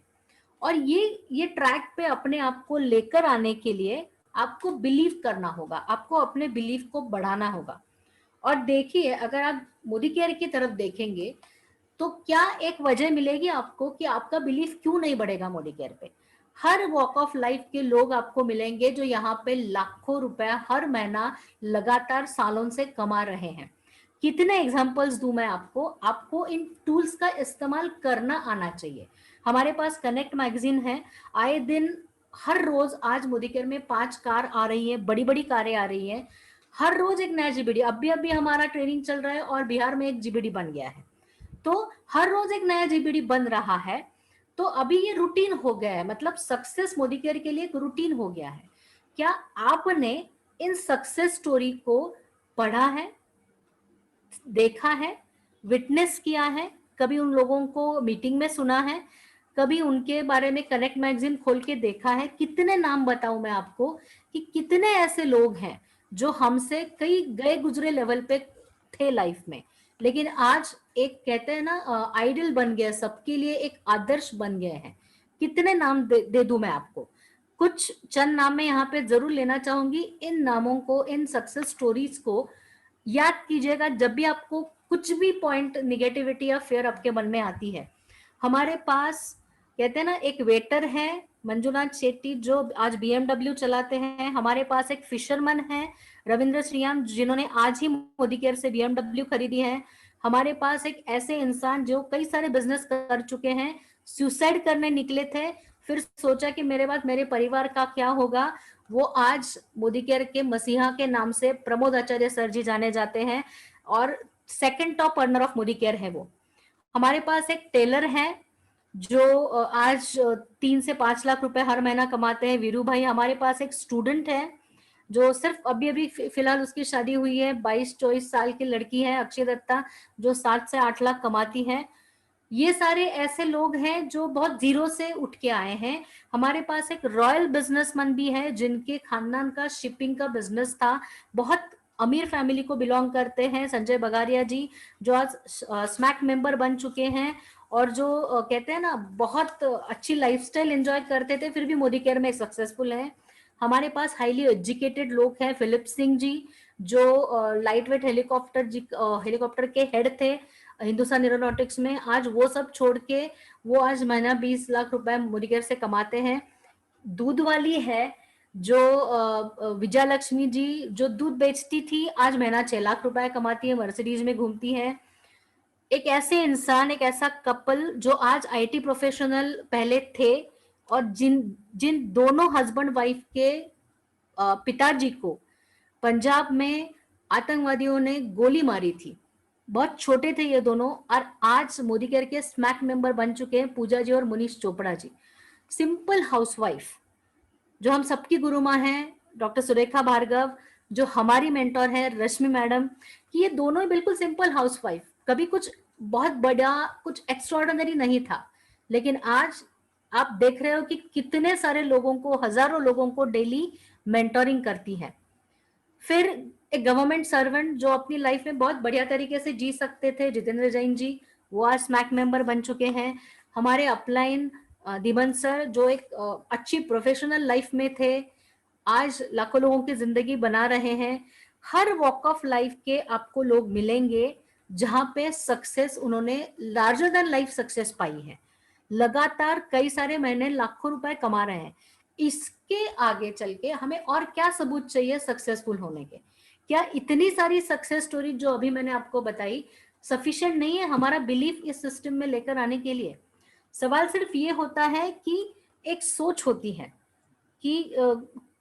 और ये ट्रैक पे अपने आप को लेकर आने के लिए आपको बिलीव करना होगा, आपको अपने बिलीव को बढ़ाना होगा। और देखिए, अगर आप मोदी केयर की तरफ देखेंगे तो क्या एक वजह मिलेगी आपको कि आपका बिलीफ क्यों नहीं बढ़ेगा मोदी केयर पे। हर वॉक ऑफ लाइफ के लोग आपको मिलेंगे जो यहाँ पे लाखों रुपया हर महीना लगातार सालों से कमा रहे हैं। कितने एग्जांपल्स दूं मैं आपको। आपको इन टूल्स का इस्तेमाल करना आना चाहिए। हमारे पास कनेक्ट मैगजीन है, आए दिन हर रोज, आज मोदी केयर में 5 कार आ रही है, बड़ी बड़ी कारें आ रही हैं, हर रोज एक नया जीबीडी। अभी हमारा ट्रेनिंग चल रहा है और बिहार में एक जीबीडी बन गया है, तो हर रोज एक नया जीबीडी बन रहा है। तो अभी ये रूटीन हो गया है, मतलब सक्सेस मोदी केयर के लिए एक रूटीन हो गया है। क्या आपने इन सक्सेस स्टोरी को पढ़ा है, देखा है, विटनेस किया है? कभी उन लोगों को मीटिंग में सुना है? कभी उनके बारे में कनेक्ट मैगजीन खोल के देखा है? कितने नाम बताऊं मैं आपको कि कितने ऐसे लोग हैं जो हमसे कई गए गुजरे लेवल पे थे लाइफ में, लेकिन आज एक कहते हैं ना आइडल बन गया, सबके लिए एक आदर्श बन गए हैं। कितने नाम दे दूं मैं आपको? कुछ चंद नाम मैं यहाँ पे जरूर लेना चाहूंगी। इन नामों को, इन सक्सेस स्टोरीज को याद कीजिएगा जब भी आपको कुछ भी पॉइंट निगेटिविटी या फियर आपके मन में आती है। हमारे पास कहते हैं ना, एक वेटर है मंजुनाथ शेट्टी जो आज BMW चलाते हैं। हमारे पास एक फिशरमैन है रविंद्र श्रीयाम, जिन्होंने आज ही मोदी केयर से BMW खरीदी है। हमारे पास एक ऐसे इंसान जो कई सारे बिजनेस कर चुके हैं, सुसाइड करने निकले थे, फिर सोचा कि मेरे बाद मेरे परिवार का क्या होगा। वो आज मोदी केयर के मसीहा के नाम से प्रमोद आचार्य सर जी जाने जाते हैं और second top earner of Modi care है वो। हमारे पास एक टेलर है जो आज 3 से 5 लाख रुपए हर महीना कमाते हैं, वीरू भाई। हमारे पास एक स्टूडेंट है जो सिर्फ अभी फिलहाल उसकी शादी हुई है, 22-24 साल की लड़की है अक्षय दत्ता, जो 7 से 8 लाख कमाती है। ये सारे ऐसे लोग हैं जो बहुत जीरो से उठ के आए हैं। हमारे पास एक रॉयल बिजनेसमैन भी है जिनके खानदान का शिपिंग का बिजनेस था, बहुत अमीर फैमिली को बिलोंग करते हैं, संजय बगारिया जी, जो आज स्मैक मेंबर बन चुके हैं और जो कहते हैं ना बहुत अच्छी लाइफस्टाइल एंजॉय करते थे, फिर भी मोदी केयर में सक्सेसफुल है। हमारे पास हाईली एजुकेटेड लोग हैं, फिलिप सिंह जी जो लाइट वेट हेलीकॉप्टर के हेड थे हिंदुस्तान एरोनॉटिक्स में, आज वो सब छोड़ के वो आज महीना 20 लाख रुपए मोदी केयर से कमाते हैं। दूध वाली है जो विजया लक्ष्मी जी, जो दूध बेचती थी, आज महीना 6 लाख रुपए कमाती है, मर्सिडीज में घूमती है। एक ऐसे इंसान, एक ऐसा कपल जो आज IT प्रोफेशनल पहले थे और जिन दोनों हस्बैंड वाइफ के पिताजी को पंजाब में आतंकवादियों ने गोली मारी थी, बहुत छोटे थे ये दोनों, और आज मोदी केयर के स्मैक मेंबर बन चुके हैं पूजा जी और मुनीश चोपड़ा जी। सिंपल हाउसवाइफ जो हम सबकी गुरु माँ हैं, डॉक्टर सुरेखा भार्गव जो हमारी मेंटोर है, रश्मि मैडम, कि ये दोनों ही बिल्कुल सिंपल हाउसवाइफ, कभी कुछ बहुत बड़ा कुछ एक्स्ट्राऑर्डिनरी नहीं था, लेकिन आज आप देख रहे हो कि कितने सारे लोगों को, हजारों लोगों को डेली मेंटोरिंग करती है। फिर एक गवर्नमेंट सर्वेंट जो अपनी लाइफ में बहुत बढ़िया तरीके से जी सकते थे, जितेंद्र जैन जी, वो आज स्मैक मेंबर बन चुके हैं। हमारे अपलाइन दिबन सर जो एक अच्छी प्रोफेशनल लाइफ में थे, आज लाखों लोगों की जिंदगी बना रहे हैं। हर वॉक ऑफ लाइफ के आपको लोग मिलेंगे जहां पे सक्सेस उन्होंने लार्जर देन लाइफ सक्सेस पाई है, लगातार कई सारे महीने लाखों रुपए कमा रहे हैं। इसके आगे चल के हमें और क्या सबूत चाहिए सक्सेसफुल होने के? क्या इतनी सारी सक्सेस स्टोरी जो अभी मैंने आपको बताई सफिशिएंट नहीं है हमारा बिलीफ इस सिस्टम में लेकर आने के लिए? सवाल सिर्फ ये होता है कि एक सोच होती है कि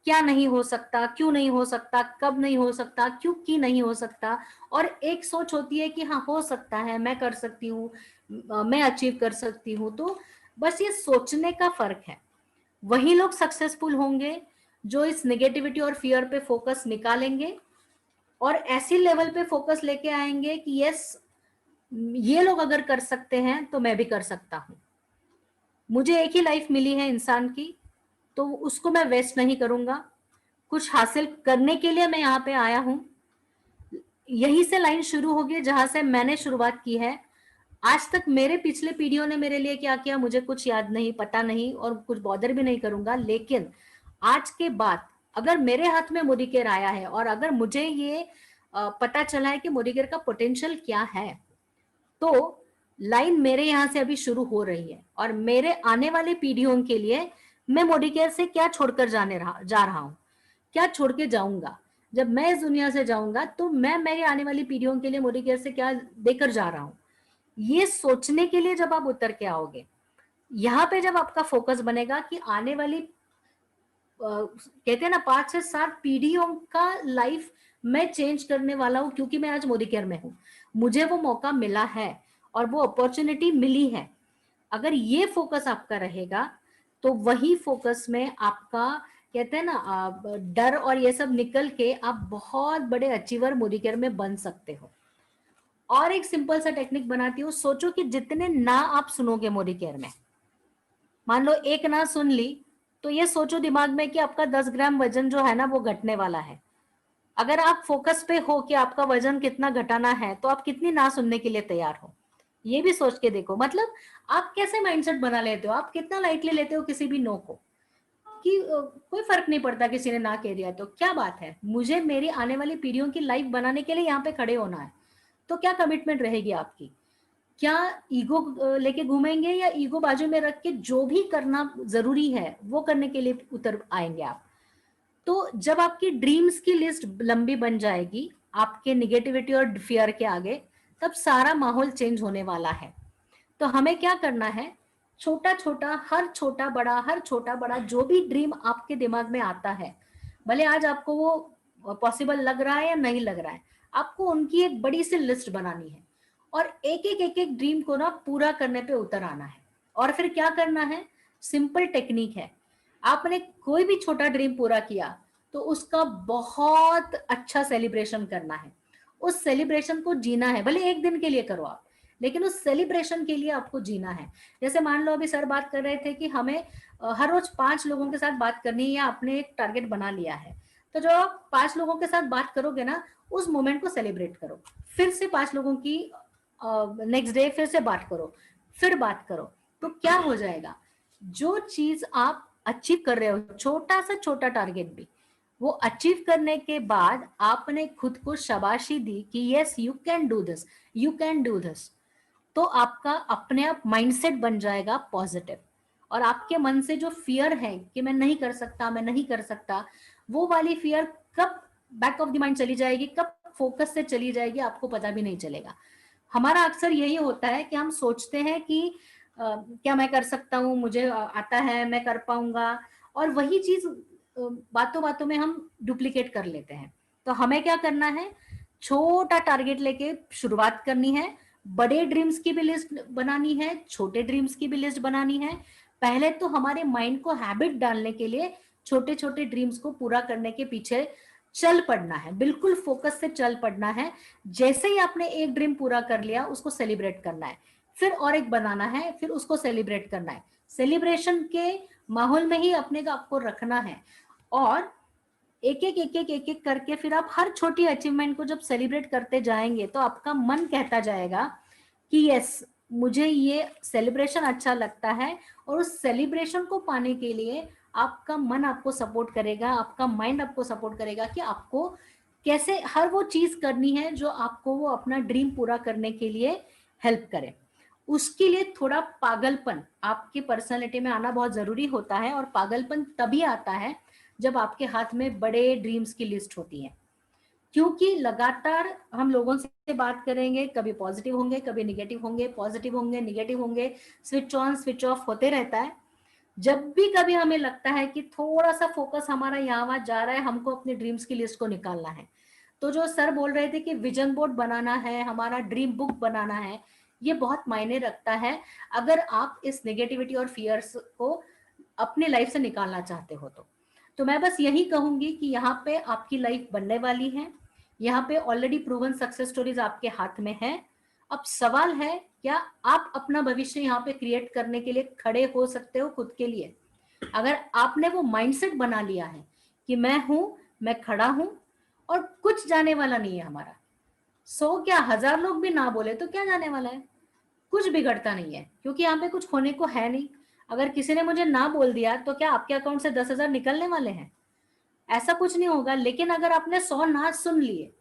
क्या नहीं हो सकता, क्यों नहीं हो सकता, कब नहीं हो सकता, क्यों की नहीं हो सकता, और एक सोच होती है कि हाँ हो सकता है, मैं कर सकती हूँ, मैं अचीव कर सकती हूँ। तो बस ये सोचने का फर्क है। वही लोग सक्सेसफुल होंगे जो इस नेगेटिविटी और फियर पे फोकस निकालेंगे और ऐसी लेवल पे फोकस लेके आएंगे कि यस, ये लोग अगर कर सकते हैं तो मैं भी कर सकता हूँ। मुझे एक ही लाइफ मिली है इंसान की, तो उसको मैं वेस्ट नहीं करूंगा। कुछ हासिल करने के लिए मैं यहाँ पे आया हूँ। यहीं से लाइन शुरू होगी जहां से मैंने शुरुआत की है। आज तक मेरे पिछले पीढ़ियों ने मेरे लिए क्या किया मुझे कुछ याद नहीं, पता नहीं, और कुछ बॉदर भी नहीं करूंगा। लेकिन आज के बाद अगर मेरे हाथ में मोदी केयर आया है और अगर मुझे ये पता चला है कि मोदी केयर का पोटेंशियल क्या है, तो लाइन मेरे यहाँ से अभी शुरू हो रही है और मेरे आने वाले पीढ़ियों के लिए मैं मोदी केयर से क्या छोड़कर जा रहा हूँ, क्या छोड़ के जाऊंगा। जब मैं इस दुनिया से जाऊंगा तो मैं मेरी आने वाली पीढ़ियों के लिए मोदी केयर से क्या देकर जा रहा हूँ, ये सोचने के लिए जब आप उतर के आओगे, यहाँ पे जब आपका फोकस बनेगा कि आने वाली कहते हैं ना 5 से 7 पीढ़ियों का लाइफ मैं चेंज करने वाला हूँ, क्योंकि मैं आज मोदी केयर में हूँ, मुझे वो मौका मिला है और वो अपॉर्चुनिटी मिली है। अगर ये फोकस आपका रहेगा तो वही फोकस में आपका कहते हैं ना डर और ये सब निकल के आप बहुत बड़े अचीवर मोदी केयर में बन सकते हो। और एक सिंपल सा टेक्निक बनाती हूँ, सोचो कि जितने ना आप सुनोगे मोदी केयर में, मान लो एक ना सुन ली, तो ये सोचो दिमाग में कि आपका 10 ग्राम वजन जो है ना वो घटने वाला है। अगर आप फोकस पे हो कि आपका वजन कितना घटाना है, तो आप कितनी ना सुनने के लिए तैयार हो, ये भी सोच के देखो। मतलब आप कैसे माइंडसेट बना लेते हो, आप कितना लाइटली लेते हो किसी भी नो को, कि कोई फर्क नहीं पड़ता किसी ने ना कह दिया तो क्या बात है, मुझे मेरी आने वाली पीढ़ियों की लाइफ बनाने के लिए यहाँ पे खड़े होना है। तो क्या कमिटमेंट रहेगी आपकी? क्या ईगो लेके घूमेंगे या ईगो बाजू में रख के जो भी करना जरूरी है वो करने के लिए उतर आएंगे आप? तो जब आपकी ड्रीम्स की लिस्ट लंबी बन जाएगी आपके निगेटिविटी और फियर के आगे, तब सारा माहौल चेंज होने वाला है। तो हमें क्या करना है, छोटा छोटा, हर छोटा बड़ा, हर छोटा बड़ा जो भी ड्रीम आपके दिमाग में आता है, भले आज आपको वो पॉसिबल लग रहा है या नहीं लग रहा है, आपको उनकी एक बड़ी सी लिस्ट बनानी है और एक एक ड्रीम को ना पूरा करने पे उतर आना है। और फिर क्या करना है, सिंपल टेक्निक है, आपने कोई भी छोटा ड्रीम पूरा किया तो उसका बहुत अच्छा सेलिब्रेशन करना है। उस सेलिब्रेशन को जीना है, भले एक दिन के लिए करो आप, लेकिन उस सेलिब्रेशन के लिए आपको जीना है। जैसे मान लो अभी सर बात कर रहे थे कि हमें हर रोज 5 लोगों के साथ बात करनी है या आपने एक टारगेट बना लिया है, तो जो आप 5 लोगों के साथ बात करोगे ना, उस मोमेंट को सेलिब्रेट करो। फिर से 5 लोगों की नेक्स्ट डे फिर से बात करो, फिर बात करो। तो क्या हो जाएगा, जो चीज आप अचीव कर रहे हो, छोटा सा छोटा टारगेट भी, वो अचीव करने के बाद आपने खुद को शाबाशी दी कि yes you can do this, you can do this, तो आपका अपने आप माइंडसेट बन जाएगा पॉजिटिव। और आपके मन से जो फियर है कि मैं नहीं कर सकता, मैं नहीं कर सकता, वो वाली फियर कब बैक ऑफ द माइंड चली जाएगी, कब फोकस से चली जाएगी, आपको पता भी नहीं चलेगा। हमारा अक्सर यही होता है कि हम सोचते हैं कि क्या मैं कर सकता हूँ, मुझे आता है, मैं कर पाऊंगा, और वही चीज बातों बातों में हम डुप्लीकेट कर लेते हैं। तो हमें क्या करना है, छोटा टारगेट लेके शुरुआत करनी है, बड़े ड्रीम्स की भी लिस्ट बनानी है, छोटे ड्रीम्स की भी लिस्ट बनानी है। पहले तो हमारे माइंड को हैबिट डालने के लिए छोटे छोटे ड्रीम्स को पूरा करने के पीछे चल पड़ना है, बिल्कुल फोकस से चल पड़ना है। जैसे ही आपने एक ड्रीम पूरा कर लिया उसको सेलिब्रेट करना है, फिर और एक बनाना है, फिर उसको सेलिब्रेट करना है। सेलिब्रेशन के माहौल में ही अपने को आपको रखना है, और एक एक करके फिर आप हर छोटी अचीवमेंट को जब सेलिब्रेट करते जाएंगे तो आपका मन कहता जाएगा कि यस, मुझे ये सेलिब्रेशन अच्छा लगता है। और उस सेलिब्रेशन को पाने के लिए आपका मन आपको सपोर्ट करेगा, आपका माइंड आपको सपोर्ट करेगा कि आपको कैसे हर वो चीज करनी है जो आपको वो अपना ड्रीम पूरा करने के लिए हेल्प करे। उसके लिए थोड़ा पागलपन आपकी पर्सनालिटी में आना बहुत जरूरी होता है, और पागलपन तभी आता है जब आपके हाथ में बड़े ड्रीम्स की लिस्ट होती है। क्योंकि लगातार हम लोगों से बात करेंगे, कभी पॉजिटिव होंगे, कभी निगेटिव होंगे, पॉजिटिव होंगे, निगेटिव होंगे, स्विच ऑन स्विच ऑफ होते रहता है। जब भी कभी हमें लगता है कि थोड़ा सा फोकस हमारा यहाँ वहां जा रहा है, हमको अपनी ड्रीम्स की लिस्ट को निकालना है, तो जो सर बोल रहे थे कि विजन बोर्ड बनाना है, हमारा ड्रीम बुक बनाना है, ये बहुत मायने रखता है अगर आप इस नेगेटिविटी और फियर्स को अपने लाइफ से निकालना चाहते हो। तो मैं बस यही कहूंगी कि यहाँ पे आपकी लाइफ बनने वाली है, यहाँ पे ऑलरेडी प्रूवन सक्सेस स्टोरीज आपके हाथ में है। अब सवाल है, क्या आप अपना भविष्य यहाँ पे क्रिएट करने के लिए खड़े हो सकते हो खुद के लिए? अगर आपने वो माइंडसेट बना लिया है कि मैं हूं, मैं खड़ा हूं और कुछ जाने वाला नहीं है हमारा, 100 क्या 1000 लोग भी ना बोले तो क्या जाने वाला है, कुछ बिगड़ता नहीं है, क्योंकि यहाँ पे कुछ खोने को है नहीं। अगर किसी ने मुझे ना बोल दिया तो क्या आपके अकाउंट से 10,000 निकलने वाले हैं? ऐसा कुछ नहीं होगा। लेकिन अगर आपने 100 ना सुन लिए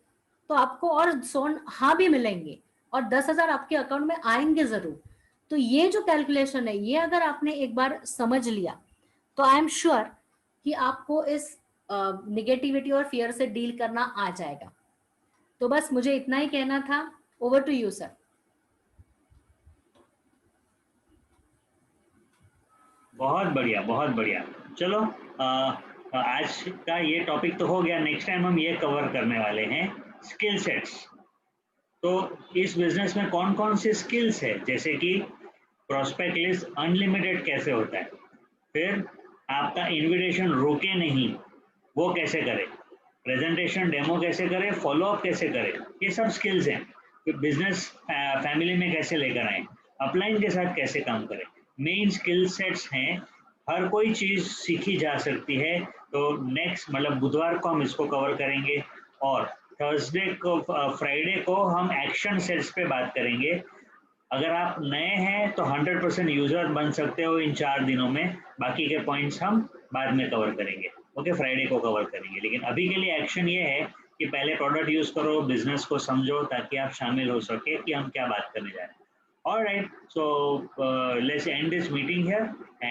तो आपको और 100 हाँ भी मिलेंगे, और 10,000 आपके अकाउंट में आएंगे जरूर। तो ये जो कैलकुलेशन है, ये अगर आपने एक बार समझ लिया तो आई एम श्योर कि आपको इस निगेटिविटी और फियर से डील करना आ जाएगा। तो बस मुझे इतना ही कहना था। Over to you sir. बहुत बढ़िया, बहुत बढ़िया। चलो आज का ये टॉपिक तो हो गया। नेक्स्ट टाइम हम ये कवर करने वाले हैं स्किल सेट्स। तो इस बिजनेस में कौन कौन से स्किल्स है, जैसे कि प्रोस्पेक्ट लिस्ट अनलिमिटेड कैसे होता है, फिर आपका इनविटेशन रुके नहीं वो कैसे करें, प्रेजेंटेशन डेमो कैसे करें, फॉलोअप कैसे करें, ये सब स्किल्स हैं। फिर बिजनेस फैमिली में कैसे लेकर आए, अपलाइन के साथ कैसे काम करें, मेन स्किल सेट्स हैं। हर कोई चीज़ सीखी जा सकती है। तो नेक्स्ट मतलब बुधवार को हम इसको कवर करेंगे, और थर्सडे को फ्राइडे को हम एक्शन सेट्स पे बात करेंगे। अगर आप नए हैं तो 100% यूजर बन सकते हो इन 4 दिनों में। बाकी के पॉइंट्स हम बाद में कवर करेंगे, ओके, फ्राइडे को कवर करेंगे। लेकिन अभी के लिए एक्शन ये है कि पहले प्रोडक्ट यूज करो, बिजनेस को समझो, ताकि आप शामिल हो सके कि हम क्या बात करने जा रहे हैं। Alright, so let's end this meeting here.